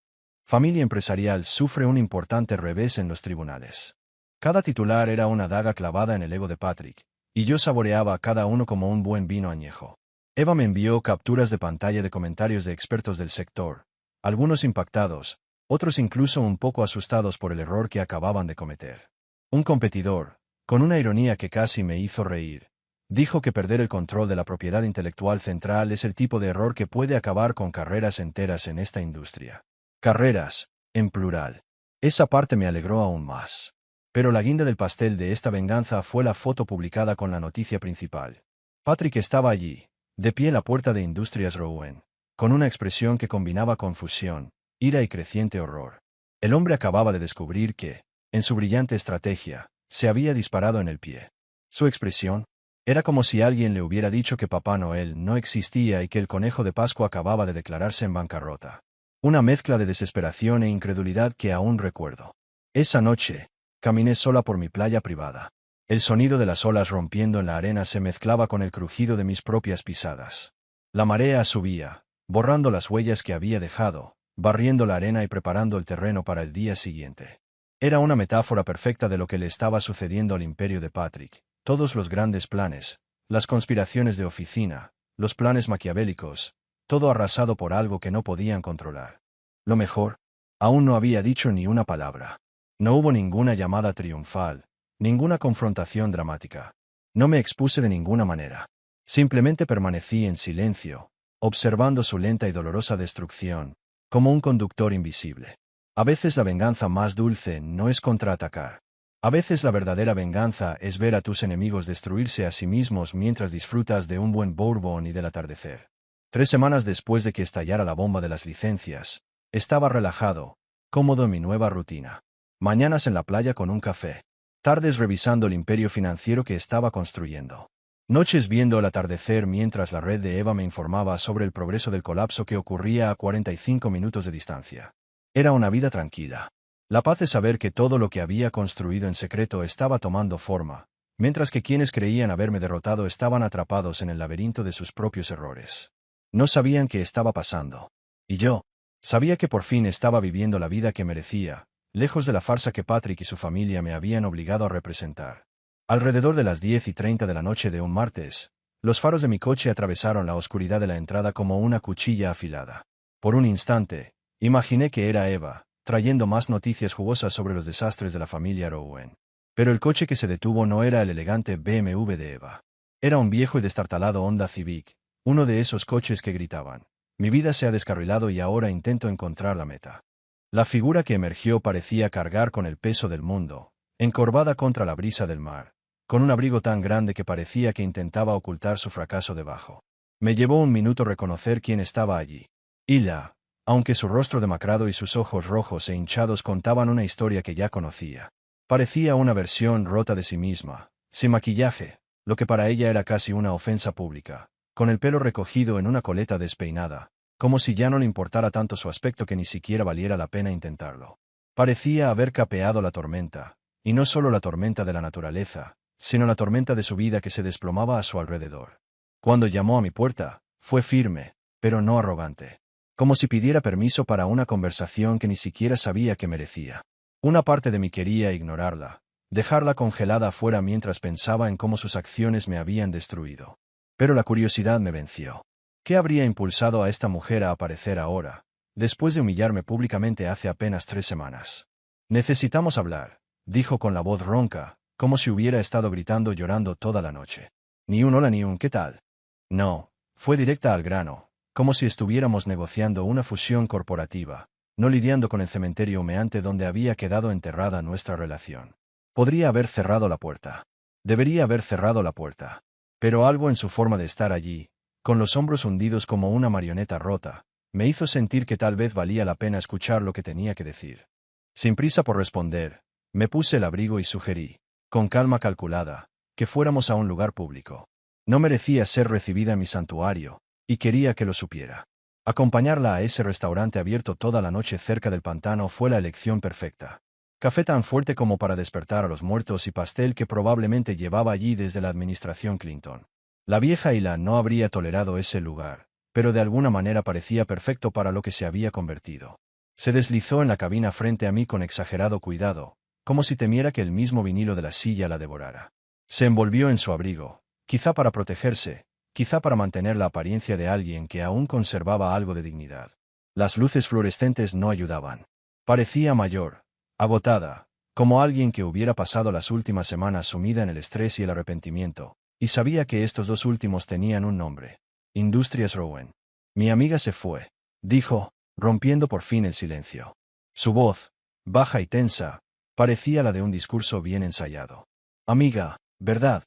Familia empresarial sufre un importante revés en los tribunales. Cada titular era una daga clavada en el ego de Patrick, y yo saboreaba a cada uno como un buen vino añejo. Eva me envió capturas de pantalla de comentarios de expertos del sector, algunos impactados, otros incluso un poco asustados por el error que acababan de cometer. Un competidor, con una ironía que casi me hizo reír, dijo que perder el control de la propiedad intelectual central es el tipo de error que puede acabar con carreras enteras en esta industria. Carreras, en plural. Esa parte me alegró aún más. Pero la guinda del pastel de esta venganza fue la foto publicada con la noticia principal. Patrick estaba allí, de pie en la puerta de Industrias Rowan, con una expresión que combinaba confusión, ira y creciente horror. El hombre acababa de descubrir que, en su brillante estrategia, se había disparado en el pie. Su expresión era como si alguien le hubiera dicho que Papá Noel no existía y que el conejo de Pascua acababa de declararse en bancarrota. Una mezcla de desesperación e incredulidad que aún recuerdo. Esa noche, caminé sola por mi playa privada. El sonido de las olas rompiendo en la arena se mezclaba con el crujido de mis propias pisadas. La marea subía, borrando las huellas que había dejado, barriendo la arena y preparando el terreno para el día siguiente. Era una metáfora perfecta de lo que le estaba sucediendo al imperio de Patrick. Todos los grandes planes, las conspiraciones de oficina, los planes maquiavélicos, todo arrasado por algo que no podían controlar. Lo mejor, aún no había dicho ni una palabra. No hubo ninguna llamada triunfal, ninguna confrontación dramática. No me expuse de ninguna manera. Simplemente permanecí en silencio, observando su lenta y dolorosa destrucción, como un conductor invisible. A veces la venganza más dulce no es contraatacar. A veces la verdadera venganza es ver a tus enemigos destruirse a sí mismos mientras disfrutas de un buen bourbon y del atardecer. 3 semanas después de que estallara la bomba de las licencias, estaba relajado, cómodo en mi nueva rutina. Mañanas en la playa con un café. Tardes revisando el imperio financiero que estaba construyendo. Noches viendo el atardecer mientras la red de Eva me informaba sobre el progreso del colapso que ocurría a 45 minutos de distancia. Era una vida tranquila. La paz de saber que todo lo que había construido en secreto estaba tomando forma, mientras que quienes creían haberme derrotado estaban atrapados en el laberinto de sus propios errores. No sabían qué estaba pasando. Y yo, sabía que por fin estaba viviendo la vida que merecía, lejos de la farsa que Patrick y su familia me habían obligado a representar. Alrededor de las 10:30 de la noche de un martes, los faros de mi coche atravesaron la oscuridad de la entrada como una cuchilla afilada. Por un instante, imaginé que era Eva, trayendo más noticias jugosas sobre los desastres de la familia Rowan. Pero el coche que se detuvo no era el elegante BMW de Eva. Era un viejo y destartalado Honda Civic, uno de esos coches que gritaban: mi vida se ha descarrilado y ahora intento encontrar la meta. La figura que emergió parecía cargar con el peso del mundo, encorvada contra la brisa del mar, con un abrigo tan grande que parecía que intentaba ocultar su fracaso debajo. Me llevó un minuto reconocer quién estaba allí. Ila, aunque su rostro demacrado y sus ojos rojos e hinchados contaban una historia que ya conocía. Parecía una versión rota de sí misma, sin maquillaje, lo que para ella era casi una ofensa pública, con el pelo recogido en una coleta despeinada, como si ya no le importara tanto su aspecto que ni siquiera valiera la pena intentarlo. Parecía haber capeado la tormenta, y no solo la tormenta de la naturaleza, sino la tormenta de su vida que se desplomaba a su alrededor. Cuando llamó a mi puerta, fue firme, pero no arrogante, como si pidiera permiso para una conversación que ni siquiera sabía que merecía. Una parte de mí quería ignorarla, dejarla congelada afuera mientras pensaba en cómo sus acciones me habían destruido. Pero la curiosidad me venció. ¿Qué habría impulsado a esta mujer a aparecer ahora, después de humillarme públicamente hace apenas 3 semanas? Necesitamos hablar, dijo con la voz ronca, como si hubiera estado gritando llorando toda la noche. Ni un hola ni un ¿qué tal? No, fue directa al grano, como si estuviéramos negociando una fusión corporativa, no lidiando con el cementerio humeante donde había quedado enterrada nuestra relación. Podría haber cerrado la puerta. Debería haber cerrado la puerta. Pero algo en su forma de estar allí, con los hombros hundidos como una marioneta rota, me hizo sentir que tal vez valía la pena escuchar lo que tenía que decir. Sin prisa por responder, me puse el abrigo y sugerí, con calma calculada, que fuéramos a un lugar público. No merecía ser recibida en mi santuario, y quería que lo supiera. Acompañarla a ese restaurante abierto toda la noche cerca del pantano fue la elección perfecta. Café tan fuerte como para despertar a los muertos y pastel que probablemente llevaba allí desde la administración Clinton. La vieja Ila no habría tolerado ese lugar, pero de alguna manera parecía perfecto para lo que se había convertido. Se deslizó en la cabina frente a mí con exagerado cuidado, como si temiera que el mismo vinilo de la silla la devorara. Se envolvió en su abrigo, quizá para protegerse, quizá para mantener la apariencia de alguien que aún conservaba algo de dignidad. Las luces fluorescentes no ayudaban. Parecía mayor, agotada, como alguien que hubiera pasado las últimas semanas sumida en el estrés y el arrepentimiento, y sabía que estos dos últimos tenían un nombre: Industrias Rowan. Mi amiga se fue, dijo, rompiendo por fin el silencio. Su voz, baja y tensa, parecía la de un discurso bien ensayado. Amiga, ¿verdad?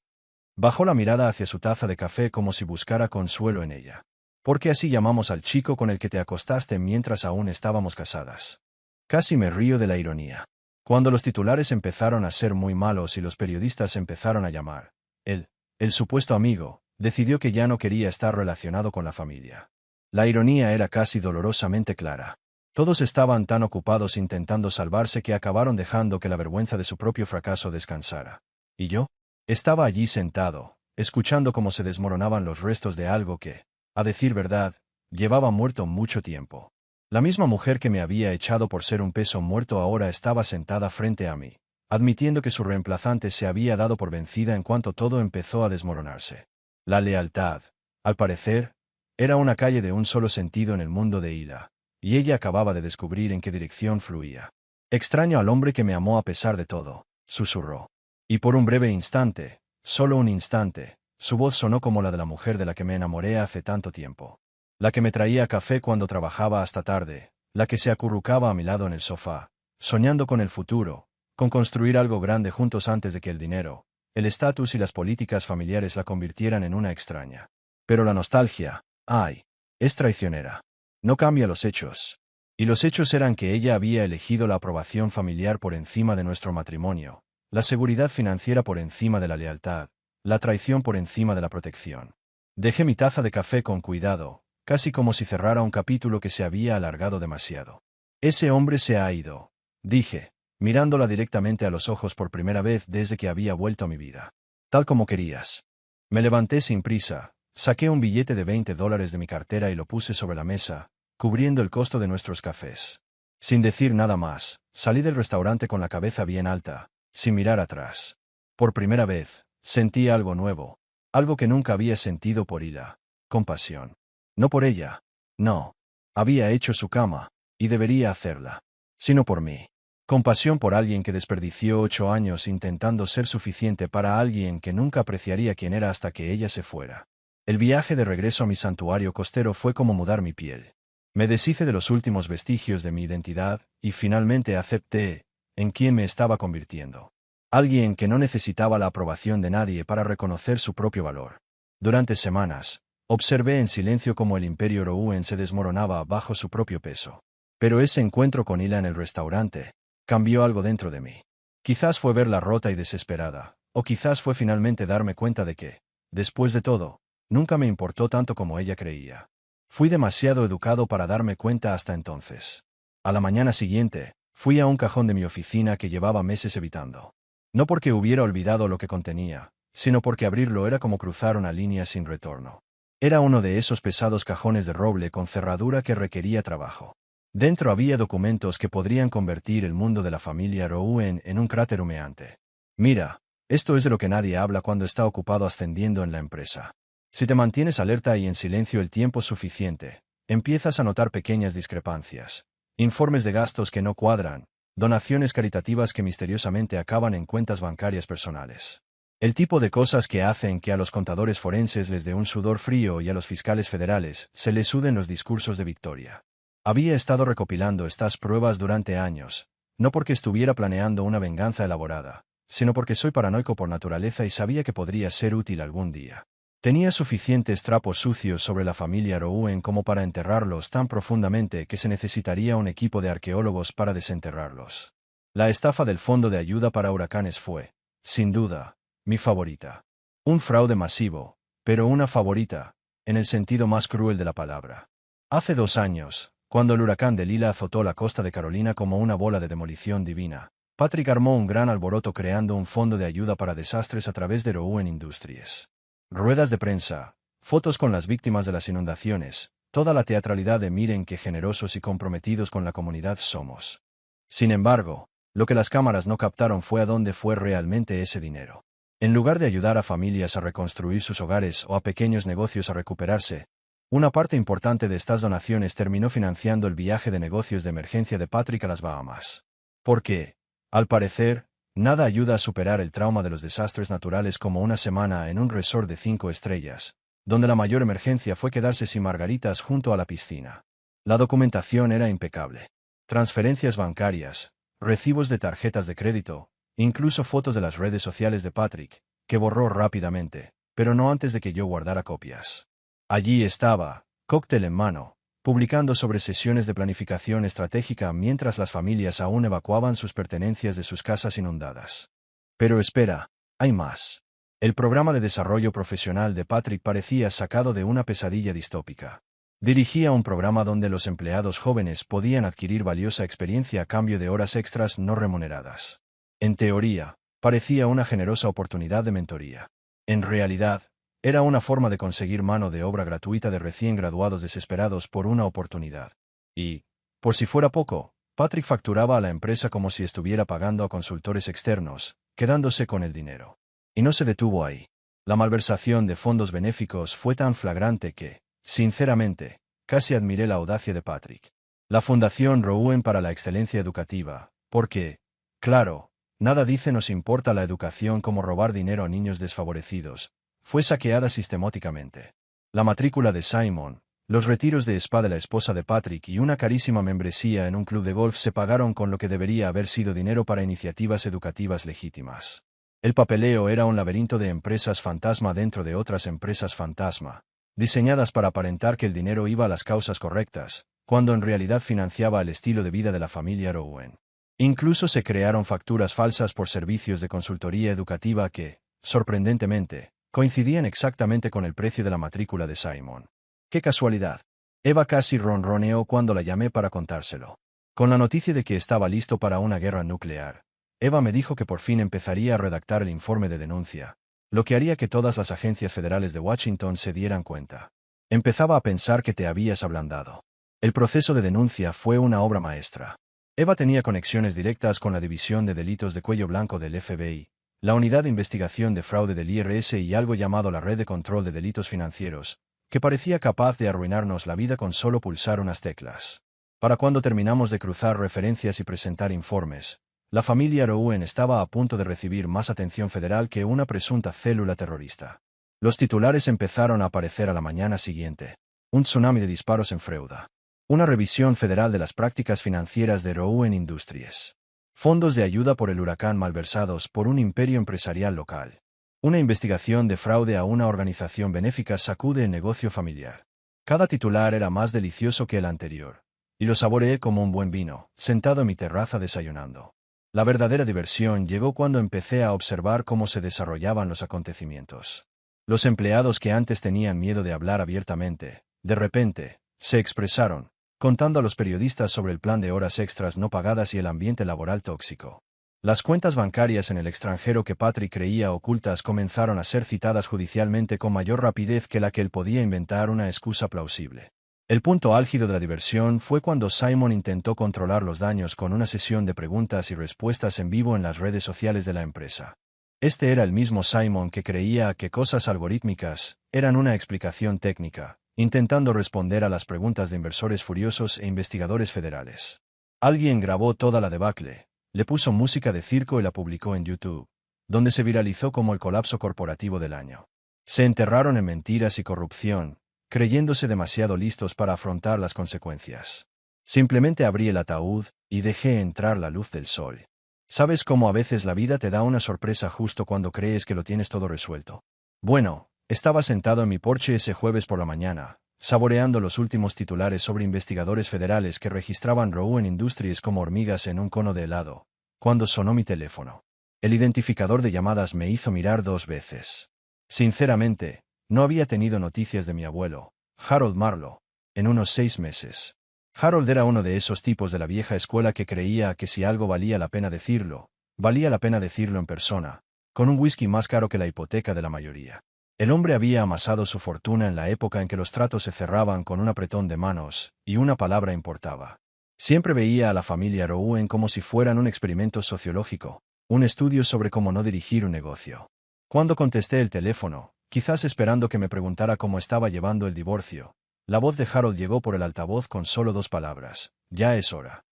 Bajó la mirada hacia su taza de café como si buscara consuelo en ella. ¿Por qué así llamamos al chico con el que te acostaste mientras aún estábamos casadas? Casi me río de la ironía. Cuando los titulares empezaron a ser muy malos y los periodistas empezaron a llamar, el supuesto amigo, decidió que ya no quería estar relacionado con la familia. La ironía era casi dolorosamente clara. Todos estaban tan ocupados intentando salvarse que acabaron dejando que la vergüenza de su propio fracaso descansara. ¿Y yo? Estaba allí sentado, escuchando cómo se desmoronaban los restos de algo que, a decir verdad, llevaba muerto mucho tiempo. La misma mujer que me había echado por ser un peso muerto ahora estaba sentada frente a mí, admitiendo que su reemplazante se había dado por vencida en cuanto todo empezó a desmoronarse. La lealtad, al parecer, era una calle de un solo sentido en el mundo de Ila, y ella acababa de descubrir en qué dirección fluía. Extraño al hombre que me amó a pesar de todo, susurró. Y por un breve instante, solo un instante, su voz sonó como la de la mujer de la que me enamoré hace tanto tiempo. La que me traía café cuando trabajaba hasta tarde, la que se acurrucaba a mi lado en el sofá, soñando con el futuro, con construir algo grande juntos antes de que el dinero, el estatus y las políticas familiares la convirtieran en una extraña. Pero la nostalgia, ay, es traicionera. No cambia los hechos. Y los hechos eran que ella había elegido la aprobación familiar por encima de nuestro matrimonio, la seguridad financiera por encima de la lealtad, la traición por encima de la protección. Dejé mi taza de café con cuidado, casi como si cerrara un capítulo que se había alargado demasiado. Ese hombre se ha ido, dije, mirándola directamente a los ojos por primera vez desde que había vuelto a mi vida. Tal como querías. Me levanté sin prisa, saqué un billete de $20 de mi cartera y lo puse sobre la mesa, cubriendo el costo de nuestros cafés. Sin decir nada más, salí del restaurante con la cabeza bien alta, sin mirar atrás. Por primera vez, sentí algo nuevo, algo que nunca había sentido por Hila. Compasión. No por ella. No. Había hecho su cama, y debería hacerla. Sino por mí. Compasión por alguien que desperdició 8 años intentando ser suficiente para alguien que nunca apreciaría quién era hasta que ella se fuera. El viaje de regreso a mi santuario costero fue como mudar mi piel. Me deshice de los últimos vestigios de mi identidad, y finalmente acepté en quién me estaba convirtiendo. Alguien que no necesitaba la aprobación de nadie para reconocer su propio valor. Durante semanas, observé en silencio cómo el imperio Rouen se desmoronaba bajo su propio peso. Pero ese encuentro con Hila en el restaurante cambió algo dentro de mí. Quizás fue verla rota y desesperada, o quizás fue finalmente darme cuenta de que, después de todo, nunca me importó tanto como ella creía. Fui demasiado educado para darme cuenta hasta entonces. A la mañana siguiente, fui a un cajón de mi oficina que llevaba meses evitando. No porque hubiera olvidado lo que contenía, sino porque abrirlo era como cruzar una línea sin retorno. Era uno de esos pesados cajones de roble con cerradura que requería trabajo. Dentro había documentos que podrían convertir el mundo de la familia Rouen en un cráter humeante. Mira, esto es de lo que nadie habla cuando está ocupado ascendiendo en la empresa. Si te mantienes alerta y en silencio el tiempo suficiente, empiezas a notar pequeñas discrepancias. Informes de gastos que no cuadran, donaciones caritativas que misteriosamente acaban en cuentas bancarias personales. El tipo de cosas que hacen que a los contadores forenses les dé un sudor frío y a los fiscales federales se les suden los discursos de victoria. Había estado recopilando estas pruebas durante años, no porque estuviera planeando una venganza elaborada, sino porque soy paranoico por naturaleza y sabía que podría ser útil algún día. Tenía suficientes trapos sucios sobre la familia Rouen como para enterrarlos tan profundamente que se necesitaría un equipo de arqueólogos para desenterrarlos. La estafa del Fondo de Ayuda para Huracanes fue, sin duda, mi favorita. Un fraude masivo, pero una favorita, en el sentido más cruel de la palabra. Hace 2 años, cuando el huracán de Lila azotó la costa de Carolina como una bola de demolición divina, Patrick armó un gran alboroto creando un fondo de ayuda para desastres a través de Rouen Industries. Ruedas de prensa, fotos con las víctimas de las inundaciones, toda la teatralidad de miren qué generosos y comprometidos con la comunidad somos. Sin embargo, lo que las cámaras no captaron fue a dónde fue realmente ese dinero. En lugar de ayudar a familias a reconstruir sus hogares o a pequeños negocios a recuperarse, una parte importante de estas donaciones terminó financiando el viaje de negocios de emergencia de Patrick a las Bahamas. Porque, al parecer, nada ayuda a superar el trauma de los desastres naturales como una semana en un resort de 5 estrellas, donde la mayor emergencia fue quedarse sin margaritas junto a la piscina. La documentación era impecable. Transferencias bancarias, recibos de tarjetas de crédito, incluso fotos de las redes sociales de Patrick, que borró rápidamente, pero no antes de que yo guardara copias. Allí estaba, cóctel en mano, publicando sobre sesiones de planificación estratégica mientras las familias aún evacuaban sus pertenencias de sus casas inundadas. Pero espera, hay más. El programa de desarrollo profesional de Patrick parecía sacado de una pesadilla distópica. Dirigía un programa donde los empleados jóvenes podían adquirir valiosa experiencia a cambio de horas extras no remuneradas. En teoría, parecía una generosa oportunidad de mentoría. En realidad, era una forma de conseguir mano de obra gratuita de recién graduados desesperados por una oportunidad. Y, por si fuera poco, Patrick facturaba a la empresa como si estuviera pagando a consultores externos, quedándose con el dinero. Y no se detuvo ahí. La malversación de fondos benéficos fue tan flagrante que, sinceramente, casi admiré la audacia de Patrick. La Fundación Rouen para la Excelencia Educativa, porque, claro, nada dice nos importa la educación como robar dinero a niños desfavorecidos, fue saqueada sistemáticamente. La matrícula de Simon, los retiros de spa de la esposa de Patrick y una carísima membresía en un club de golf se pagaron con lo que debería haber sido dinero para iniciativas educativas legítimas. El papeleo era un laberinto de empresas fantasma dentro de otras empresas fantasma, diseñadas para aparentar que el dinero iba a las causas correctas, cuando en realidad financiaba el estilo de vida de la familia Rouen. Incluso se crearon facturas falsas por servicios de consultoría educativa que, sorprendentemente, coincidían exactamente con el precio de la matrícula de Simon. ¡Qué casualidad! Eva casi ronroneó cuando la llamé para contárselo. Con la noticia de que estaba listo para una guerra nuclear, Eva me dijo que por fin empezaría a redactar el informe de denuncia, lo que haría que todas las agencias federales de Washington se dieran cuenta. Empezaba a pensar que te habías ablandado. El proceso de denuncia fue una obra maestra. Eva tenía conexiones directas con la División de Delitos de Cuello Blanco del FBI, la Unidad de Investigación de Fraude del IRS y algo llamado la Red de Control de Delitos Financieros, que parecía capaz de arruinarnos la vida con solo pulsar unas teclas. Para cuando terminamos de cruzar referencias y presentar informes, la familia Rouen estaba a punto de recibir más atención federal que una presunta célula terrorista. Los titulares empezaron a aparecer a la mañana siguiente. Un tsunami de disparos en Freuda. Una revisión federal de las prácticas financieras de Rouen Industries. Fondos de ayuda por el huracán malversados por un imperio empresarial local. Una investigación de fraude a una organización benéfica sacude el negocio familiar. Cada titular era más delicioso que el anterior, y lo saboreé como un buen vino, sentado en mi terraza desayunando. La verdadera diversión llegó cuando empecé a observar cómo se desarrollaban los acontecimientos. Los empleados que antes tenían miedo de hablar abiertamente, de repente, se expresaron, contando a los periodistas sobre el plan de horas extras no pagadas y el ambiente laboral tóxico. Las cuentas bancarias en el extranjero que Patrick creía ocultas comenzaron a ser citadas judicialmente con mayor rapidez que la que él podía inventar una excusa plausible. El punto álgido de la diversión fue cuando Simon intentó controlar los daños con una sesión de preguntas y respuestas en vivo en las redes sociales de la empresa. Este era el mismo Simon que creía que cosas algorítmicas eran una explicación técnica, intentando responder a las preguntas de inversores furiosos e investigadores federales. Alguien grabó toda la debacle, le puso música de circo y la publicó en YouTube, donde se viralizó como el colapso corporativo del año. Se enterraron en mentiras y corrupción, creyéndose demasiado listos para afrontar las consecuencias. Simplemente abrí el ataúd y dejé entrar la luz del sol. ¿Sabes cómo a veces la vida te da una sorpresa justo cuando crees que lo tienes todo resuelto? Bueno, estaba sentado en mi porche ese jueves por la mañana, saboreando los últimos titulares sobre investigadores federales que registraban Rouen Industries como hormigas en un cono de helado, cuando sonó mi teléfono. El identificador de llamadas me hizo mirar 2 veces. Sinceramente, no había tenido noticias de mi abuelo, Harold Marlowe, en unos 6 meses. Harold era uno de esos tipos de la vieja escuela que creía que si algo valía la pena decirlo en persona, con un whisky más caro que la hipoteca de la mayoría. El hombre había amasado su fortuna en la época en que los tratos se cerraban con un apretón de manos, y una palabra importaba. Siempre veía a la familia Rouen como si fueran un experimento sociológico, un estudio sobre cómo no dirigir un negocio. Cuando contesté el teléfono, quizás esperando que me preguntara cómo estaba llevando el divorcio, la voz de Harold llegó por el altavoz con solo 2 palabras: ya es hora.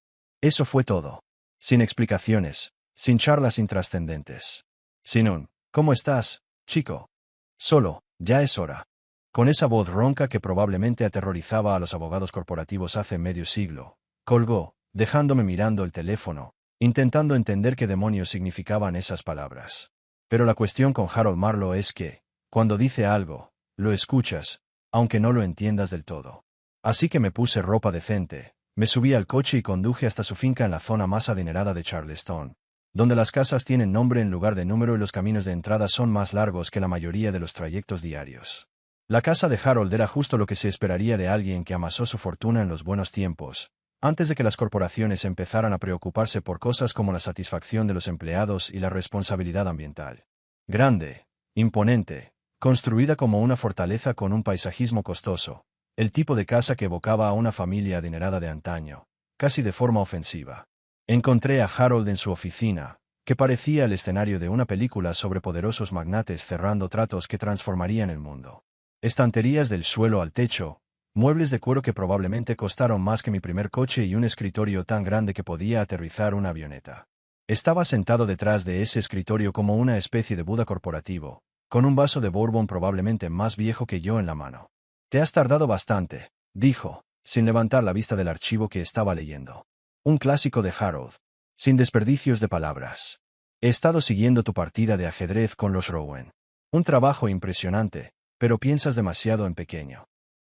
Eso fue todo. Sin explicaciones, sin charlas intrascendentes. Sin un ¿cómo estás, chico? Solo, ya es hora. Con esa voz ronca que probablemente aterrorizaba a los abogados corporativos hace medio siglo, colgó, dejándome mirando el teléfono, intentando entender qué demonios significaban esas palabras. Pero la cuestión con Harold Marlowe es que, cuando dice algo, lo escuchas, aunque no lo entiendas del todo. Así que me puse ropa decente, me subí al coche y conduje hasta su finca en la zona más adinerada de Charleston, donde las casas tienen nombre en lugar de número y los caminos de entrada son más largos que la mayoría de los trayectos diarios. La casa de Harold era justo lo que se esperaría de alguien que amasó su fortuna en los buenos tiempos, antes de que las corporaciones empezaran a preocuparse por cosas como la satisfacción de los empleados y la responsabilidad ambiental. Grande, imponente, construida como una fortaleza con un paisajismo costoso, el tipo de casa que evocaba a una familia adinerada de antaño, casi de forma ofensiva. Encontré a Harold en su oficina, que parecía el escenario de una película sobre poderosos magnates cerrando tratos que transformarían el mundo. Estanterías del suelo al techo, muebles de cuero que probablemente costaron más que mi primer coche y un escritorio tan grande que podía aterrizar una avioneta. Estaba sentado detrás de ese escritorio como una especie de Buda corporativo, con un vaso de bourbon probablemente más viejo que yo en la mano. «Te has tardado bastante», dijo, sin levantar la vista del archivo que estaba leyendo. Un clásico de Harold. Sin desperdicios de palabras. «He estado siguiendo tu partida de ajedrez con los Rouen. Un trabajo impresionante, pero piensas demasiado en pequeño».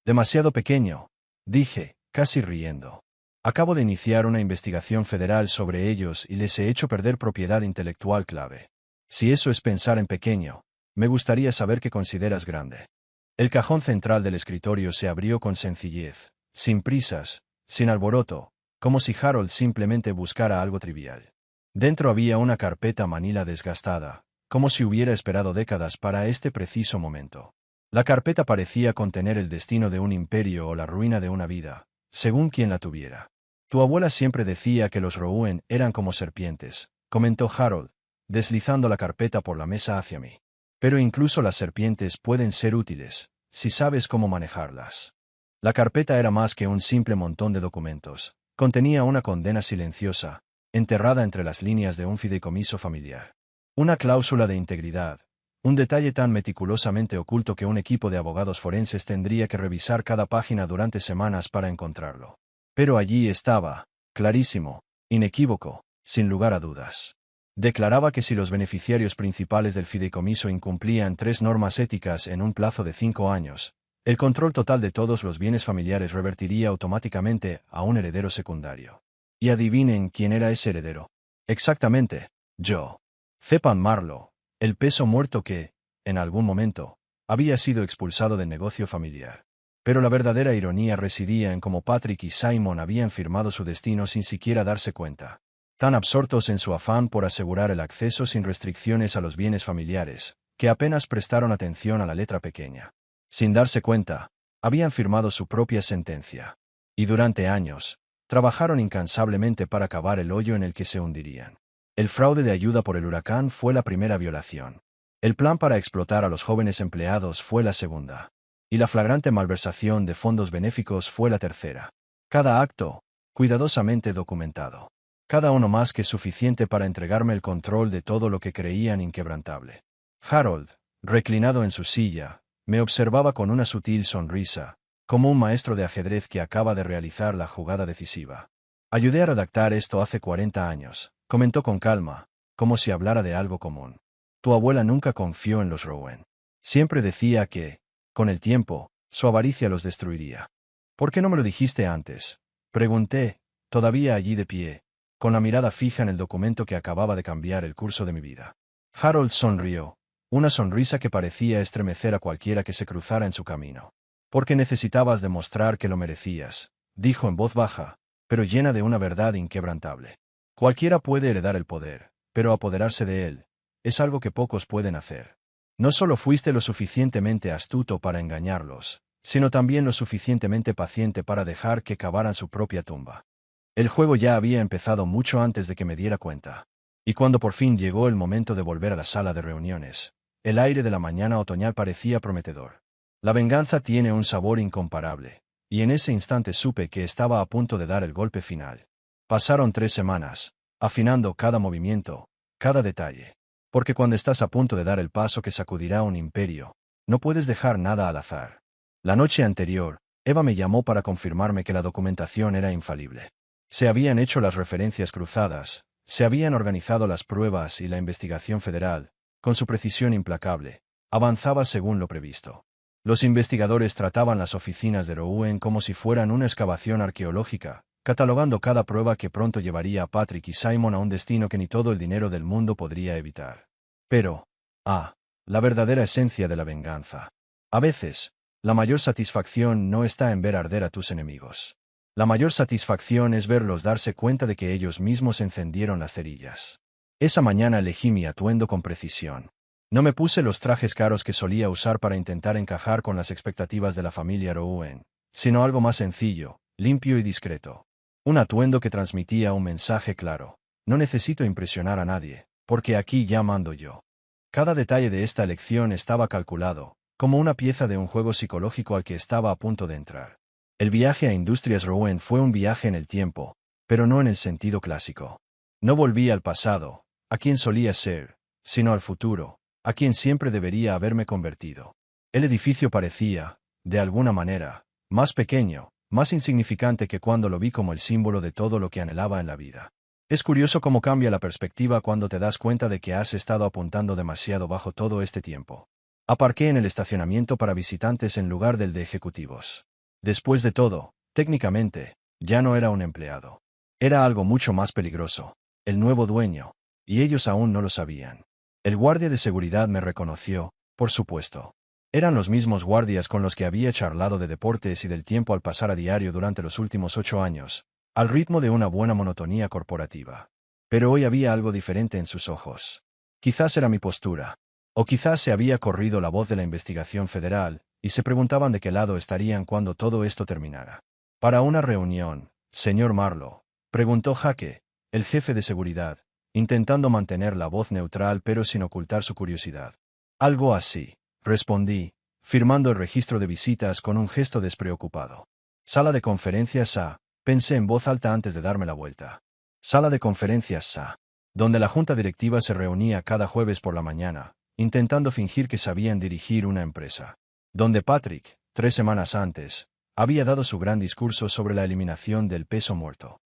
«Demasiado pequeño», dije, casi riendo. «Acabo de iniciar una investigación federal sobre ellos y les he hecho perder propiedad intelectual clave. Si eso es pensar en pequeño, me gustaría saber qué consideras grande». El cajón central del escritorio se abrió con sencillez, sin prisas, sin alboroto, como si Harold simplemente buscara algo trivial. Dentro había una carpeta manila desgastada, como si hubiera esperado décadas para este preciso momento. La carpeta parecía contener el destino de un imperio o la ruina de una vida, según quien la tuviera. Tu abuela siempre decía que los Rouen eran como serpientes, comentó Harold, deslizando la carpeta por la mesa hacia mí. Pero incluso las serpientes pueden ser útiles, si sabes cómo manejarlas. La carpeta era más que un simple montón de documentos. Contenía una condena silenciosa, enterrada entre las líneas de un fideicomiso familiar. Una cláusula de integridad, un detalle tan meticulosamente oculto que un equipo de abogados forenses tendría que revisar cada página durante semanas para encontrarlo. Pero allí estaba, clarísimo, inequívoco, sin lugar a dudas. Declaraba que si los beneficiarios principales del fideicomiso incumplían 3 normas éticas en un plazo de 5 años, el control total de todos los bienes familiares revertiría automáticamente a un heredero secundario. Y adivinen quién era ese heredero. Exactamente, yo. Cepan Marlowe, el peso muerto que, en algún momento, había sido expulsado del negocio familiar. Pero la verdadera ironía residía en cómo Patrick y Simon habían firmado su destino sin siquiera darse cuenta. Tan absortos en su afán por asegurar el acceso sin restricciones a los bienes familiares, que apenas prestaron atención a la letra pequeña. Sin darse cuenta, habían firmado su propia sentencia. Y durante años, trabajaron incansablemente para cavar el hoyo en el que se hundirían. El fraude de ayuda por el huracán fue la primera violación. El plan para explotar a los jóvenes empleados fue la segunda. Y la flagrante malversación de fondos benéficos fue la tercera. Cada acto, cuidadosamente documentado. Cada uno más que suficiente para entregarme el control de todo lo que creían inquebrantable. Harold, reclinado en su silla, me observaba con una sutil sonrisa, como un maestro de ajedrez que acaba de realizar la jugada decisiva. Ayudé a redactar esto hace 40 años, comentó con calma, como si hablara de algo común. Tu abuela nunca confió en los Rouen. Siempre decía que, con el tiempo, su avaricia los destruiría. ¿Por qué no me lo dijiste antes? Pregunté, todavía allí de pie, con la mirada fija en el documento que acababa de cambiar el curso de mi vida. Harold sonrió, una sonrisa que parecía estremecer a cualquiera que se cruzara en su camino. Porque necesitabas demostrar que lo merecías, dijo en voz baja, pero llena de una verdad inquebrantable. Cualquiera puede heredar el poder, pero apoderarse de él, es algo que pocos pueden hacer. No solo fuiste lo suficientemente astuto para engañarlos, sino también lo suficientemente paciente para dejar que cavaran su propia tumba. El juego ya había empezado mucho antes de que me diera cuenta. Y cuando por fin llegó el momento de volver a la sala de reuniones, el aire de la mañana otoñal parecía prometedor. La venganza tiene un sabor incomparable, y en ese instante supe que estaba a punto de dar el golpe final. Pasaron 3 semanas, afinando cada movimiento, cada detalle. Porque cuando estás a punto de dar el paso que sacudirá un imperio, no puedes dejar nada al azar. La noche anterior, Eva me llamó para confirmarme que la documentación era infalible. Se habían hecho las referencias cruzadas, se habían organizado las pruebas y la investigación federal, con su precisión implacable, avanzaba según lo previsto. Los investigadores trataban las oficinas de Rouen como si fueran una excavación arqueológica, catalogando cada prueba que pronto llevaría a Patrick y Simon a un destino que ni todo el dinero del mundo podría evitar. Pero, la verdadera esencia de la venganza. A veces, la mayor satisfacción no está en ver arder a tus enemigos. La mayor satisfacción es verlos darse cuenta de que ellos mismos encendieron las cerillas. Esa mañana elegí mi atuendo con precisión. No me puse los trajes caros que solía usar para intentar encajar con las expectativas de la familia Rouen, sino algo más sencillo, limpio y discreto. Un atuendo que transmitía un mensaje claro. No necesito impresionar a nadie, porque aquí ya mando yo. Cada detalle de esta elección estaba calculado, como una pieza de un juego psicológico al que estaba a punto de entrar. El viaje a Industrias Rouen fue un viaje en el tiempo, pero no en el sentido clásico. No volví al pasado, a quien solía ser, sino al futuro, a quien siempre debería haberme convertido. El edificio parecía, de alguna manera, más pequeño, más insignificante que cuando lo vi como el símbolo de todo lo que anhelaba en la vida. Es curioso cómo cambia la perspectiva cuando te das cuenta de que has estado apuntando demasiado bajo todo este tiempo. Aparqué en el estacionamiento para visitantes en lugar del de ejecutivos. Después de todo, técnicamente, ya no era un empleado. Era algo mucho más peligroso, el nuevo dueño, y ellos aún no lo sabían. El guardia de seguridad me reconoció, por supuesto. Eran los mismos guardias con los que había charlado de deportes y del tiempo al pasar a diario durante los últimos 8 años, al ritmo de una buena monotonía corporativa. Pero hoy había algo diferente en sus ojos. Quizás era mi postura. O quizás se había corrido la voz de la investigación federal, y se preguntaban de qué lado estarían cuando todo esto terminara. Para una reunión, Señor Marlowe? Preguntó Jake, el jefe de seguridad, intentando mantener la voz neutral pero sin ocultar su curiosidad. Algo así, respondí, firmando el registro de visitas con un gesto despreocupado. Sala de conferencias A, pensé en voz alta antes de darme la vuelta. Sala de conferencias A, donde la junta directiva se reunía cada jueves por la mañana, intentando fingir que sabían dirigir una empresa. Donde Patrick, 3 semanas antes, había dado su gran discurso sobre la eliminación del peso muerto.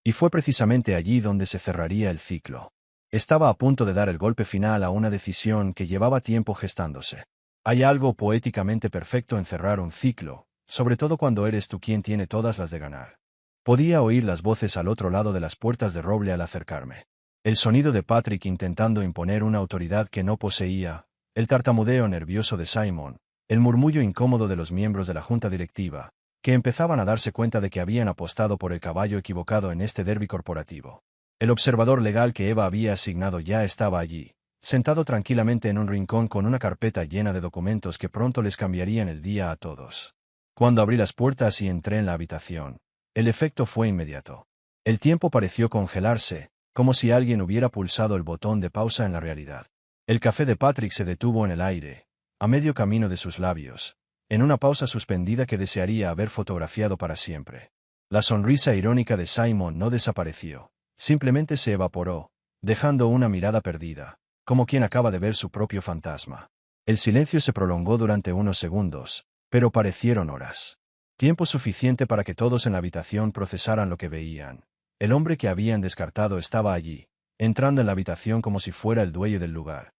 Y fue precisamente allí donde se cerraría el ciclo. Estaba a punto de dar el golpe final a una decisión que llevaba tiempo gestándose. Hay algo poéticamente perfecto en cerrar un ciclo, sobre todo cuando eres tú quien tiene todas las de ganar. Podía oír las voces al otro lado de las puertas de roble al acercarme. El sonido de Patrick intentando imponer una autoridad que no poseía, el tartamudeo nervioso de Simon, el murmullo incómodo de los miembros de la junta directiva, que empezaban a darse cuenta de que habían apostado por el caballo equivocado en este derbi corporativo. El observador legal que Eva había asignado ya estaba allí, sentado tranquilamente en un rincón con una carpeta llena de documentos que pronto les cambiarían el día a todos. Cuando abrí las puertas y entré en la habitación, el efecto fue inmediato. El tiempo pareció congelarse, como si alguien hubiera pulsado el botón de pausa en la realidad. El café de Patrick se detuvo en el aire, a medio camino de sus labios, en una pausa suspendida que desearía haber fotografiado para siempre. La sonrisa irónica de Simon no desapareció, simplemente se evaporó, dejando una mirada perdida, como quien acaba de ver su propio fantasma. El silencio se prolongó durante unos segundos, pero parecieron horas. Tiempo suficiente para que todos en la habitación procesaran lo que veían. El hombre que habían descartado estaba allí, entrando en la habitación como si fuera el dueño del lugar.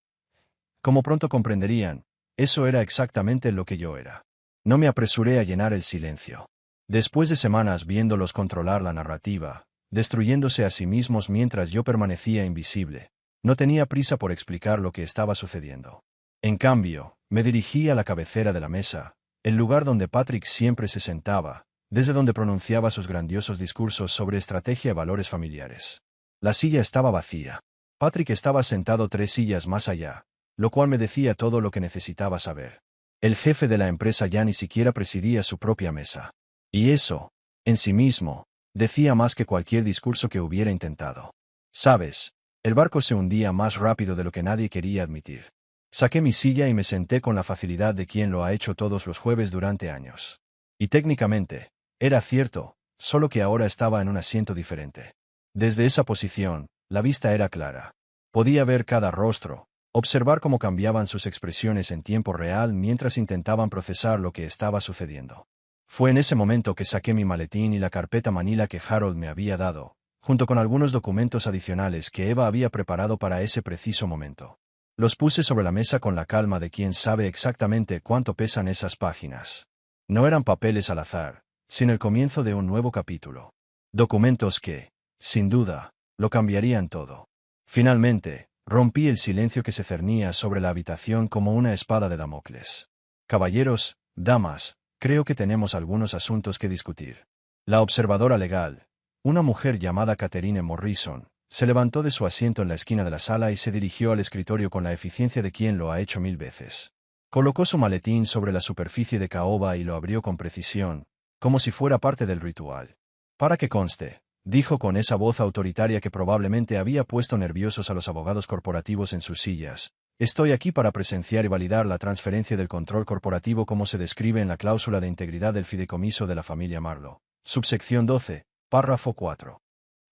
Como pronto comprenderían, eso era exactamente lo que yo era. No me apresuré a llenar el silencio. Después de semanas viéndolos controlar la narrativa, destruyéndose a sí mismos mientras yo permanecía invisible, no tenía prisa por explicar lo que estaba sucediendo. En cambio, me dirigí a la cabecera de la mesa, el lugar donde Patrick siempre se sentaba, desde donde pronunciaba sus grandiosos discursos sobre estrategia y valores familiares. La silla estaba vacía. Patrick estaba sentado 3 sillas más allá, lo cual me decía todo lo que necesitaba saber. El jefe de la empresa ya ni siquiera presidía su propia mesa. Y eso, en sí mismo, decía más que cualquier discurso que hubiera intentado. ¿Sabes? El barco se hundía más rápido de lo que nadie quería admitir. Saqué mi silla y me senté con la facilidad de quien lo ha hecho todos los jueves durante años. Y técnicamente, era cierto, solo que ahora estaba en un asiento diferente. Desde esa posición, la vista era clara. Podía ver cada rostro, observar cómo cambiaban sus expresiones en tiempo real mientras intentaban procesar lo que estaba sucediendo. Fue en ese momento que saqué mi maletín y la carpeta manila que Harold me había dado, junto con algunos documentos adicionales que Eva había preparado para ese preciso momento. Los puse sobre la mesa con la calma de quien sabe exactamente cuánto pesan esas páginas. No eran papeles al azar, sino el comienzo de un nuevo capítulo. Documentos que, sin duda, lo cambiarían todo. Finalmente, rompí el silencio que se cernía sobre la habitación como una espada de Damocles. Caballeros, damas, creo que tenemos algunos asuntos que discutir. La observadora legal, una mujer llamada Catherine Morrison, se levantó de su asiento en la esquina de la sala y se dirigió al escritorio con la eficiencia de quien lo ha hecho 1000 veces. Colocó su maletín sobre la superficie de caoba y lo abrió con precisión, como si fuera parte del ritual. Para que conste, dijo con esa voz autoritaria que probablemente había puesto nerviosos a los abogados corporativos en sus sillas. Estoy aquí para presenciar y validar la transferencia del control corporativo como se describe en la cláusula de integridad del fideicomiso de la familia Marlowe. Subsección 12, párrafo 4.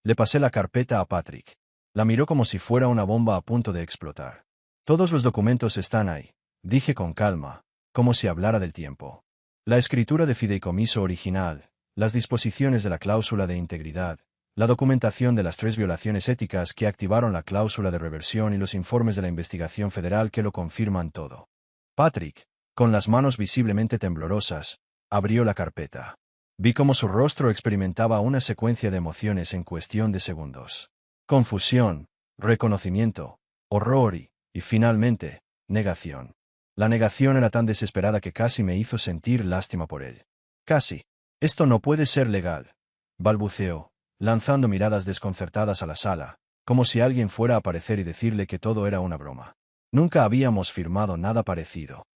Le pasé la carpeta a Patrick. La miró como si fuera una bomba a punto de explotar. Todos los documentos están ahí, dije con calma, como si hablara del tiempo. La escritura de fideicomiso original, las disposiciones de la cláusula de integridad, la documentación de las 3 violaciones éticas que activaron la cláusula de reversión y los informes de la investigación federal que lo confirman todo. Patrick, con las manos visiblemente temblorosas, abrió la carpeta. Vi cómo su rostro experimentaba una secuencia de emociones en cuestión de segundos. Confusión, reconocimiento, horror y finalmente, negación. La negación era tan desesperada que casi me hizo sentir lástima por él. Casi. Esto no puede ser legal, balbuceó, lanzando miradas desconcertadas a la sala, como si alguien fuera a aparecer y decirle que todo era una broma. Nunca habíamos firmado nada parecido.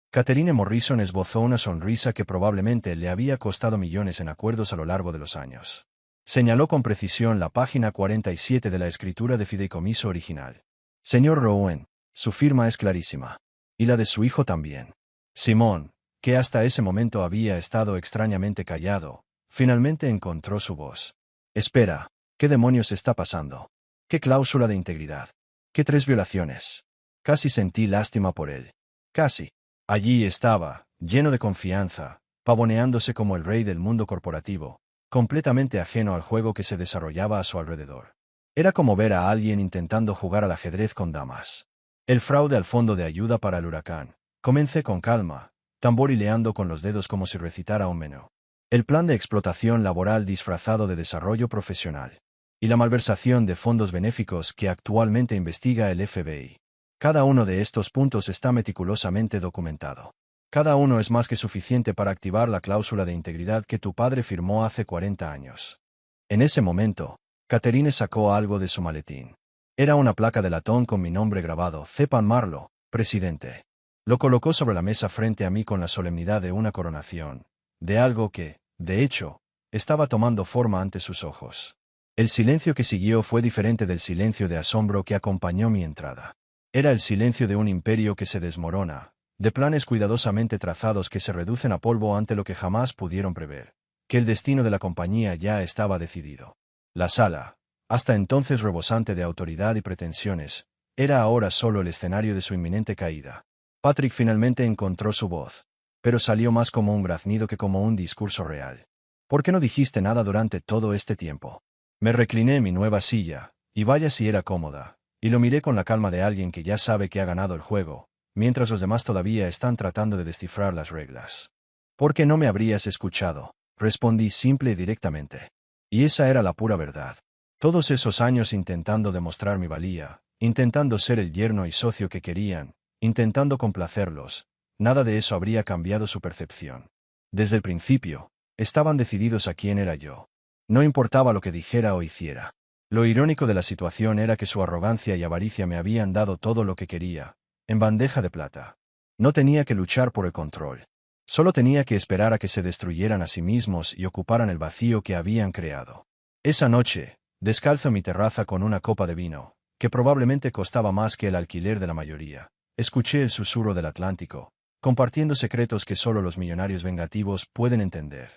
Catherine Morrison esbozó una sonrisa que probablemente le había costado millones en acuerdos a lo largo de los años. Señaló con precisión la página 47 de la escritura de fideicomiso original. Señor Rowan, su firma es clarísima. Y la de su hijo también. Simón, que hasta ese momento había estado extrañamente callado, finalmente encontró su voz. Espera, ¿qué demonios está pasando? ¿Qué cláusula de integridad? ¿Qué 3 violaciones? Casi sentí lástima por él. Casi. Allí estaba, lleno de confianza, pavoneándose como el rey del mundo corporativo, completamente ajeno al juego que se desarrollaba a su alrededor. Era como ver a alguien intentando jugar al ajedrez con damas. El fraude al fondo de ayuda para el huracán. Comencé con calma, tamborileando con los dedos como si recitara un menú. El plan de explotación laboral disfrazado de desarrollo profesional. Y la malversación de fondos benéficos que actualmente investiga el FBI. Cada uno de estos puntos está meticulosamente documentado. Cada uno es más que suficiente para activar la cláusula de integridad que tu padre firmó hace 40 años. En ese momento, Catherine sacó algo de su maletín. Era una placa de latón con mi nombre grabado, Cepan Marlowe, presidente. Lo colocó sobre la mesa frente a mí con la solemnidad de una coronación, de algo que, de hecho, estaba tomando forma ante sus ojos. El silencio que siguió fue diferente del silencio de asombro que acompañó mi entrada. Era el silencio de un imperio que se desmorona, de planes cuidadosamente trazados que se reducen a polvo ante lo que jamás pudieron prever, que el destino de la compañía ya estaba decidido. La sala, hasta entonces rebosante de autoridad y pretensiones, era ahora solo el escenario de su inminente caída. Patrick finalmente encontró su voz, pero salió más como un graznido que como un discurso real. ¿Por qué no dijiste nada durante todo este tiempo? Me recliné en mi nueva silla, y vaya si era cómoda, y lo miré con la calma de alguien que ya sabe que ha ganado el juego, mientras los demás todavía están tratando de descifrar las reglas. ¿Por qué no me habrías escuchado? Respondí simple y directamente. Y esa era la pura verdad. Todos esos años intentando demostrar mi valía, intentando ser el yerno y socio que querían, intentando complacerlos, nada de eso habría cambiado su percepción. Desde el principio, estaban decididos a quién era yo. No importaba lo que dijera o hiciera. Lo irónico de la situación era que su arrogancia y avaricia me habían dado todo lo que quería, en bandeja de plata. No tenía que luchar por el control. Solo tenía que esperar a que se destruyeran a sí mismos y ocuparan el vacío que habían creado. Esa noche, descalzo en mi terraza con una copa de vino, que probablemente costaba más que el alquiler de la mayoría, escuché el susurro del Atlántico, compartiendo secretos que solo los millonarios vengativos pueden entender.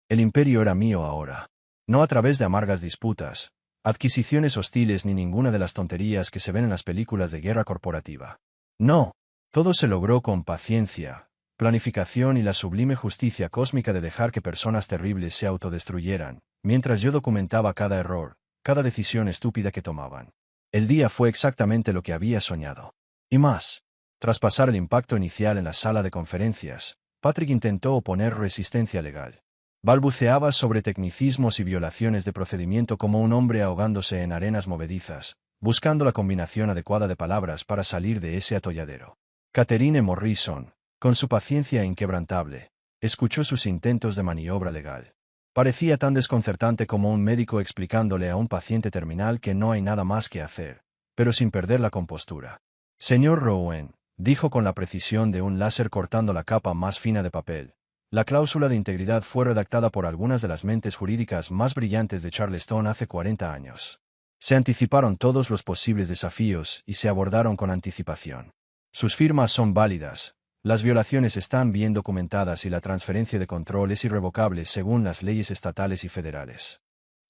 El imperio era mío ahora. No a través de amargas disputas, adquisiciones hostiles ni ninguna de las tonterías que se ven en las películas de guerra corporativa. No, todo se logró con paciencia, planificación y la sublime justicia cósmica de dejar que personas terribles se autodestruyeran, mientras yo documentaba cada error, cada decisión estúpida que tomaban. El día fue exactamente lo que había soñado. Y más. Tras pasar el impacto inicial en la sala de conferencias, Patrick intentó oponer resistencia legal. Balbuceaba sobre tecnicismos y violaciones de procedimiento como un hombre ahogándose en arenas movedizas, buscando la combinación adecuada de palabras para salir de ese atolladero. Catherine Morrison, con su paciencia inquebrantable, escuchó sus intentos de maniobra legal. Parecía tan desconcertante como un médico explicándole a un paciente terminal que no hay nada más que hacer, pero sin perder la compostura. Señor Rowan, dijo con la precisión de un láser cortando la capa más fina de papel. La cláusula de integridad fue redactada por algunas de las mentes jurídicas más brillantes de Charleston hace 40 años. Se anticiparon todos los posibles desafíos y se abordaron con anticipación. Sus firmas son válidas, las violaciones están bien documentadas y la transferencia de control es irrevocable según las leyes estatales y federales.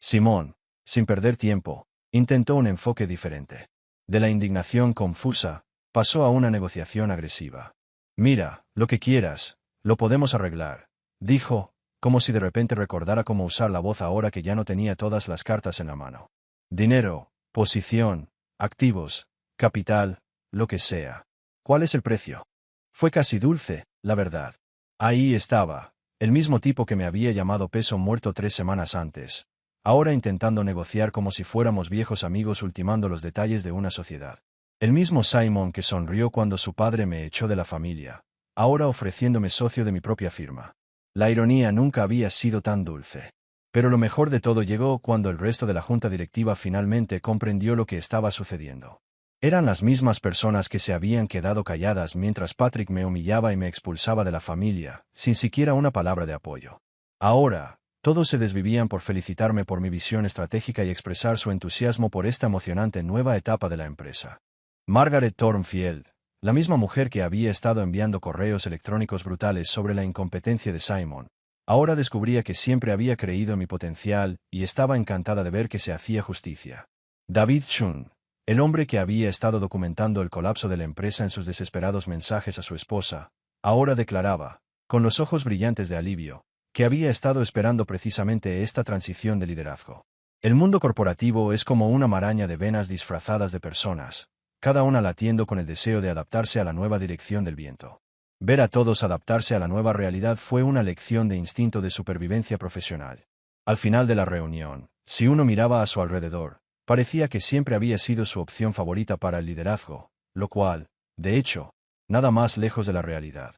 Simón, sin perder tiempo, intentó un enfoque diferente. De la indignación confusa, pasó a una negociación agresiva. Mira, lo que quieras. Lo podemos arreglar, dijo, como si de repente recordara cómo usar la voz ahora que ya no tenía todas las cartas en la mano. Dinero, posición, activos, capital, lo que sea. ¿Cuál es el precio? Fue casi dulce, la verdad. Ahí estaba, el mismo tipo que me había llamado peso muerto 3 semanas antes, ahora intentando negociar como si fuéramos viejos amigos ultimando los detalles de una sociedad. El mismo Simon que sonrió cuando su padre me echó de la familia, ahora ofreciéndome socio de mi propia firma. La ironía nunca había sido tan dulce. Pero lo mejor de todo llegó cuando el resto de la junta directiva finalmente comprendió lo que estaba sucediendo. Eran las mismas personas que se habían quedado calladas mientras Patrick me humillaba y me expulsaba de la familia, sin siquiera una palabra de apoyo. Ahora, Todos se desvivían por felicitarme por mi visión estratégica y expresar su entusiasmo por esta emocionante nueva etapa de la empresa. Margaret Thornfield, la misma mujer que había estado enviando correos electrónicos brutales sobre la incompetencia de Simon, ahora descubría que siempre había creído en mi potencial y estaba encantada de ver que se hacía justicia. David Shun, el hombre que había estado documentando el colapso de la empresa en sus desesperados mensajes a su esposa, ahora declaraba, con los ojos brillantes de alivio, que había estado esperando precisamente esta transición de liderazgo. El mundo corporativo es como una maraña de venas disfrazadas de personas, cada una latiendo con el deseo de adaptarse a la nueva dirección del viento. Ver a todos adaptarse a la nueva realidad fue una lección de instinto de supervivencia profesional. Al final de la reunión, si uno miraba a su alrededor, parecía que siempre había sido su opción favorita para el liderazgo, lo cual, de hecho, nada más lejos de la realidad.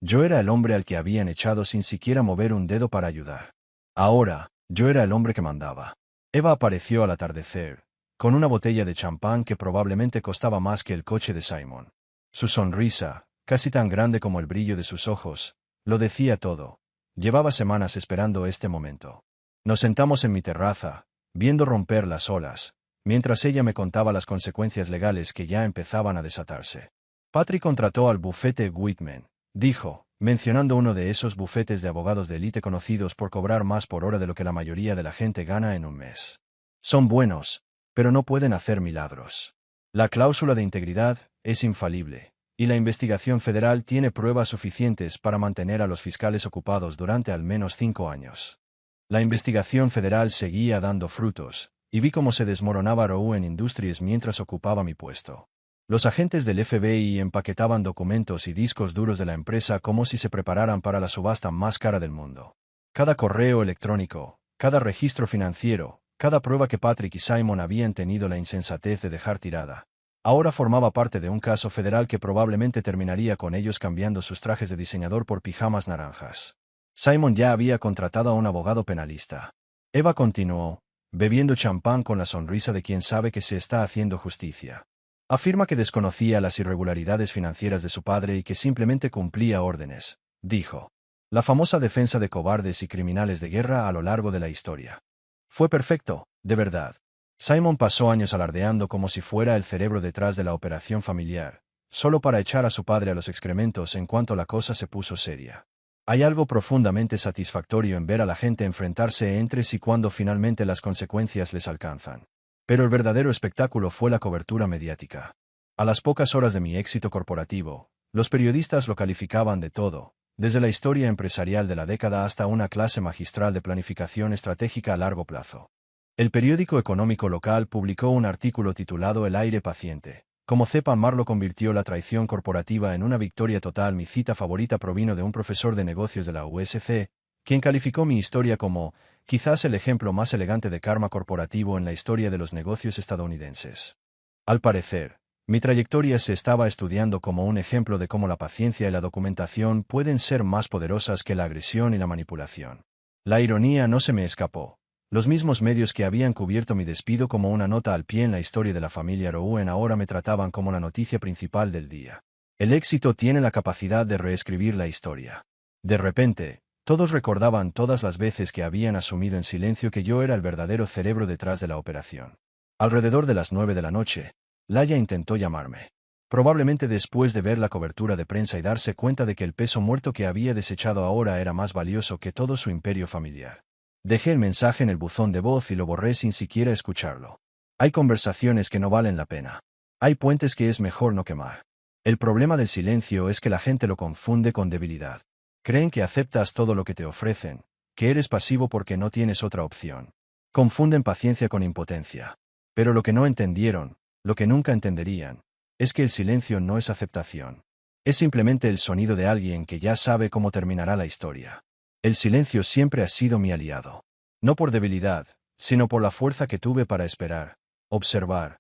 Yo era el hombre al que habían echado sin siquiera mover un dedo para ayudar. Ahora, yo era el hombre que mandaba. Eva apareció al atardecer, con una botella de champán que probablemente costaba más que el coche de Simon. Su sonrisa, casi tan grande como el brillo de sus ojos, lo decía todo. Llevaba semanas esperando este momento. Nos sentamos en mi terraza, viendo romper las olas, mientras ella me contaba las consecuencias legales que ya empezaban a desatarse. Patrick contrató al bufete Whitman, dijo, mencionando uno de esos bufetes de abogados de élite conocidos por cobrar más por hora de lo que la mayoría de la gente gana en un mes. Son buenos, pero no pueden hacer milagros. La cláusula de integridad es infalible, y la investigación federal tiene pruebas suficientes para mantener a los fiscales ocupados durante al menos 5 años. La investigación federal seguía dando frutos, y vi cómo se desmoronaba Rowan Industries mientras ocupaba mi puesto. Los agentes del FBI empaquetaban documentos y discos duros de la empresa como si se prepararan para la subasta más cara del mundo. Cada correo electrónico, cada registro financiero, cada prueba que Patrick y Simon habían tenido la insensatez de dejar tirada, ahora formaba parte de un caso federal que probablemente terminaría con ellos cambiando sus trajes de diseñador por pijamas naranjas. Simon ya había contratado a un abogado penalista. Eva continuó, bebiendo champán con la sonrisa de quien sabe que se está haciendo justicia. Afirma que desconocía las irregularidades financieras de su padre y que simplemente cumplía órdenes, dijo. La famosa defensa de cobardes y criminales de guerra a lo largo de la historia. Fue perfecto, de verdad. Simon pasó años alardeando como si fuera el cerebro detrás de la operación familiar, solo para echar a su padre a los excrementos en cuanto la cosa se puso seria. Hay algo profundamente satisfactorio en ver a la gente enfrentarse entre sí cuando finalmente las consecuencias les alcanzan. Pero el verdadero espectáculo fue la cobertura mediática. A las pocas horas de mi éxito corporativo, los periodistas lo calificaban de todo, desde la historia empresarial de la década hasta una clase magistral de planificación estratégica a largo plazo. El periódico económico local publicó un artículo titulado El aire paciente. Como Cepa Marlo convirtió la traición corporativa en una victoria total. Mi cita favorita provino de un profesor de negocios de la USC, quien calificó mi historia como, quizás el ejemplo más elegante de karma corporativo en la historia de los negocios estadounidenses. Al parecer, mi trayectoria se estaba estudiando como un ejemplo de cómo la paciencia y la documentación pueden ser más poderosas que la agresión y la manipulación. La ironía no se me escapó. Los mismos medios que habían cubierto mi despido como una nota al pie en la historia de la familia Rowan ahora me trataban como la noticia principal del día. El éxito tiene la capacidad de reescribir la historia. De repente, todos recordaban todas las veces que habían asumido en silencio que yo era el verdadero cerebro detrás de la operación. Alrededor de las 9 de la noche, Laia intentó llamarme. Probablemente después de ver la cobertura de prensa y darse cuenta de que el peso muerto que había desechado ahora era más valioso que todo su imperio familiar. Dejé el mensaje en el buzón de voz y lo borré sin siquiera escucharlo. Hay conversaciones que no valen la pena. Hay puentes que es mejor no quemar. El problema del silencio es que la gente lo confunde con debilidad. Creen que aceptas todo lo que te ofrecen, que eres pasivo porque no tienes otra opción. Confunden paciencia con impotencia. Pero lo que no entendieron, lo que nunca entenderían, es que el silencio no es aceptación. Es simplemente el sonido de alguien que ya sabe cómo terminará la historia. El silencio siempre ha sido mi aliado. No por debilidad, sino por la fuerza que tuve para esperar, observar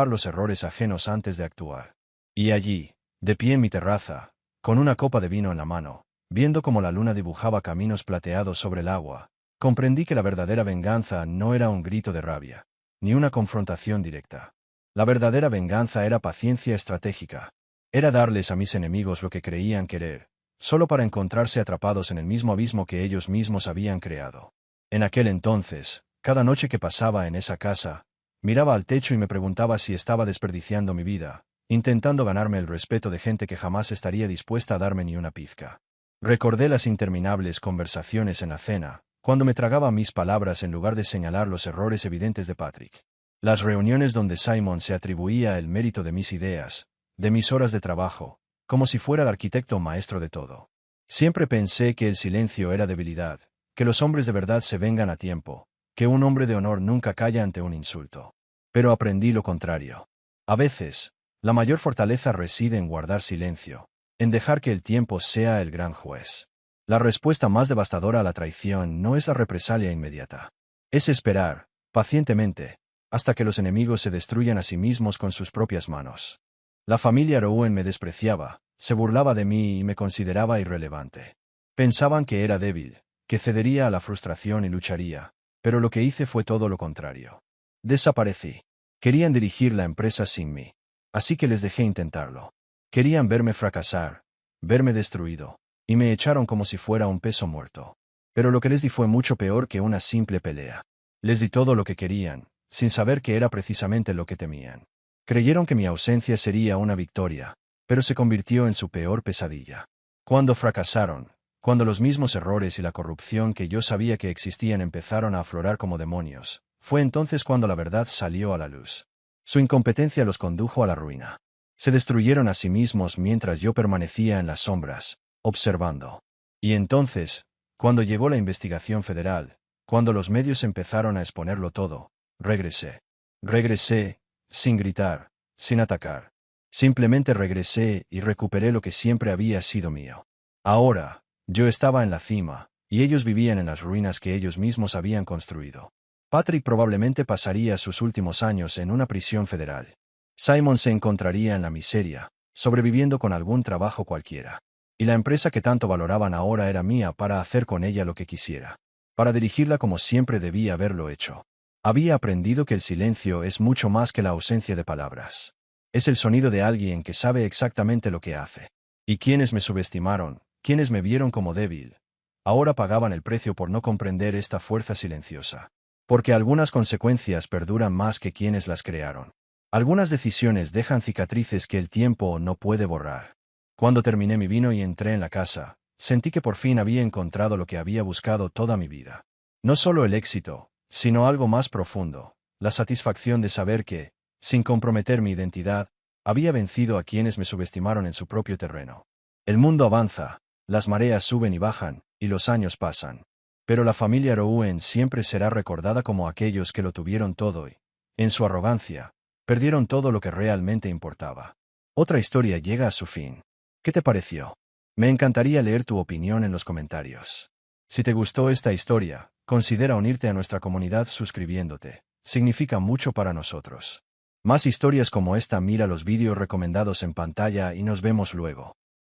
los errores ajenos antes de actuar. Y allí, de pie en mi terraza, con una copa de vino en la mano, viendo cómo la luna dibujaba caminos plateados sobre el agua, comprendí que la verdadera venganza no era un grito de rabia, ni una confrontación directa. La verdadera venganza era paciencia estratégica. Era darles a mis enemigos lo que creían querer, solo para encontrarse atrapados en el mismo abismo que ellos mismos habían creado. En aquel entonces, cada noche que pasaba en esa casa, miraba al techo y me preguntaba si estaba desperdiciando mi vida, intentando ganarme el respeto de gente que jamás estaría dispuesta a darme ni una pizca. Recordé las interminables conversaciones en la cena, cuando me tragaba mis palabras en lugar de señalar los errores evidentes de Patrick. Las reuniones donde Simon se atribuía el mérito de mis ideas, de mis horas de trabajo, como si fuera el arquitecto maestro de todo. Siempre pensé que el silencio era debilidad, que los hombres de verdad se vengan a tiempo, que un hombre de honor nunca calla ante un insulto. Pero aprendí lo contrario. A veces, la mayor fortaleza reside en guardar silencio, en dejar que el tiempo sea el gran juez. La respuesta más devastadora a la traición no es la represalia inmediata. Es esperar, pacientemente, hasta que los enemigos se destruyan a sí mismos con sus propias manos. La familia Rowan me despreciaba, se burlaba de mí y me consideraba irrelevante. Pensaban que era débil, que cedería a la frustración y lucharía, pero lo que hice fue todo lo contrario. Desaparecí. Querían dirigir la empresa sin mí. Así que les dejé intentarlo. Querían verme fracasar, verme destruido, y me echaron como si fuera un peso muerto. Pero lo que les di fue mucho peor que una simple pelea. Les di todo lo que querían, sin saber que era precisamente lo que temían. Creyeron que mi ausencia sería una victoria, pero se convirtió en su peor pesadilla. Cuando fracasaron, cuando los mismos errores y la corrupción que yo sabía que existían empezaron a aflorar como demonios, fue entonces cuando la verdad salió a la luz. Su incompetencia los condujo a la ruina. Se destruyeron a sí mismos mientras yo permanecía en las sombras, observando. Y entonces, cuando llegó la investigación federal, cuando los medios empezaron a exponerlo todo, regresé. Regresé, sin gritar, sin atacar. Simplemente regresé y recuperé lo que siempre había sido mío. Ahora, yo estaba en la cima, y ellos vivían en las ruinas que ellos mismos habían construido. Patrick probablemente pasaría sus últimos años en una prisión federal. Simon se encontraría en la miseria, sobreviviendo con algún trabajo cualquiera. Y la empresa que tanto valoraban ahora era mía para hacer con ella lo que quisiera. Para dirigirla como siempre debía haberlo hecho. Había aprendido que el silencio es mucho más que la ausencia de palabras. Es el sonido de alguien que sabe exactamente lo que hace. Y quienes me subestimaron, quienes me vieron como débil, ahora pagaban el precio por no comprender esta fuerza silenciosa. Porque algunas consecuencias perduran más que quienes las crearon. Algunas decisiones dejan cicatrices que el tiempo no puede borrar. Cuando terminé mi vino y entré en la casa, sentí que por fin había encontrado lo que había buscado toda mi vida. No solo el éxito, sino algo más profundo, la satisfacción de saber que, sin comprometer mi identidad, había vencido a quienes me subestimaron en su propio terreno. El mundo avanza, las mareas suben y bajan, y los años pasan. Pero la familia Rowan siempre será recordada como aquellos que lo tuvieron todo y, en su arrogancia, perdieron todo lo que realmente importaba. Otra historia llega a su fin. ¿Qué te pareció? Me encantaría leer tu opinión en los comentarios. Si te gustó esta historia, considera unirte a nuestra comunidad suscribiéndote. Significa mucho para nosotros. Más historias como esta, mira los vídeos recomendados en pantalla y nos vemos luego.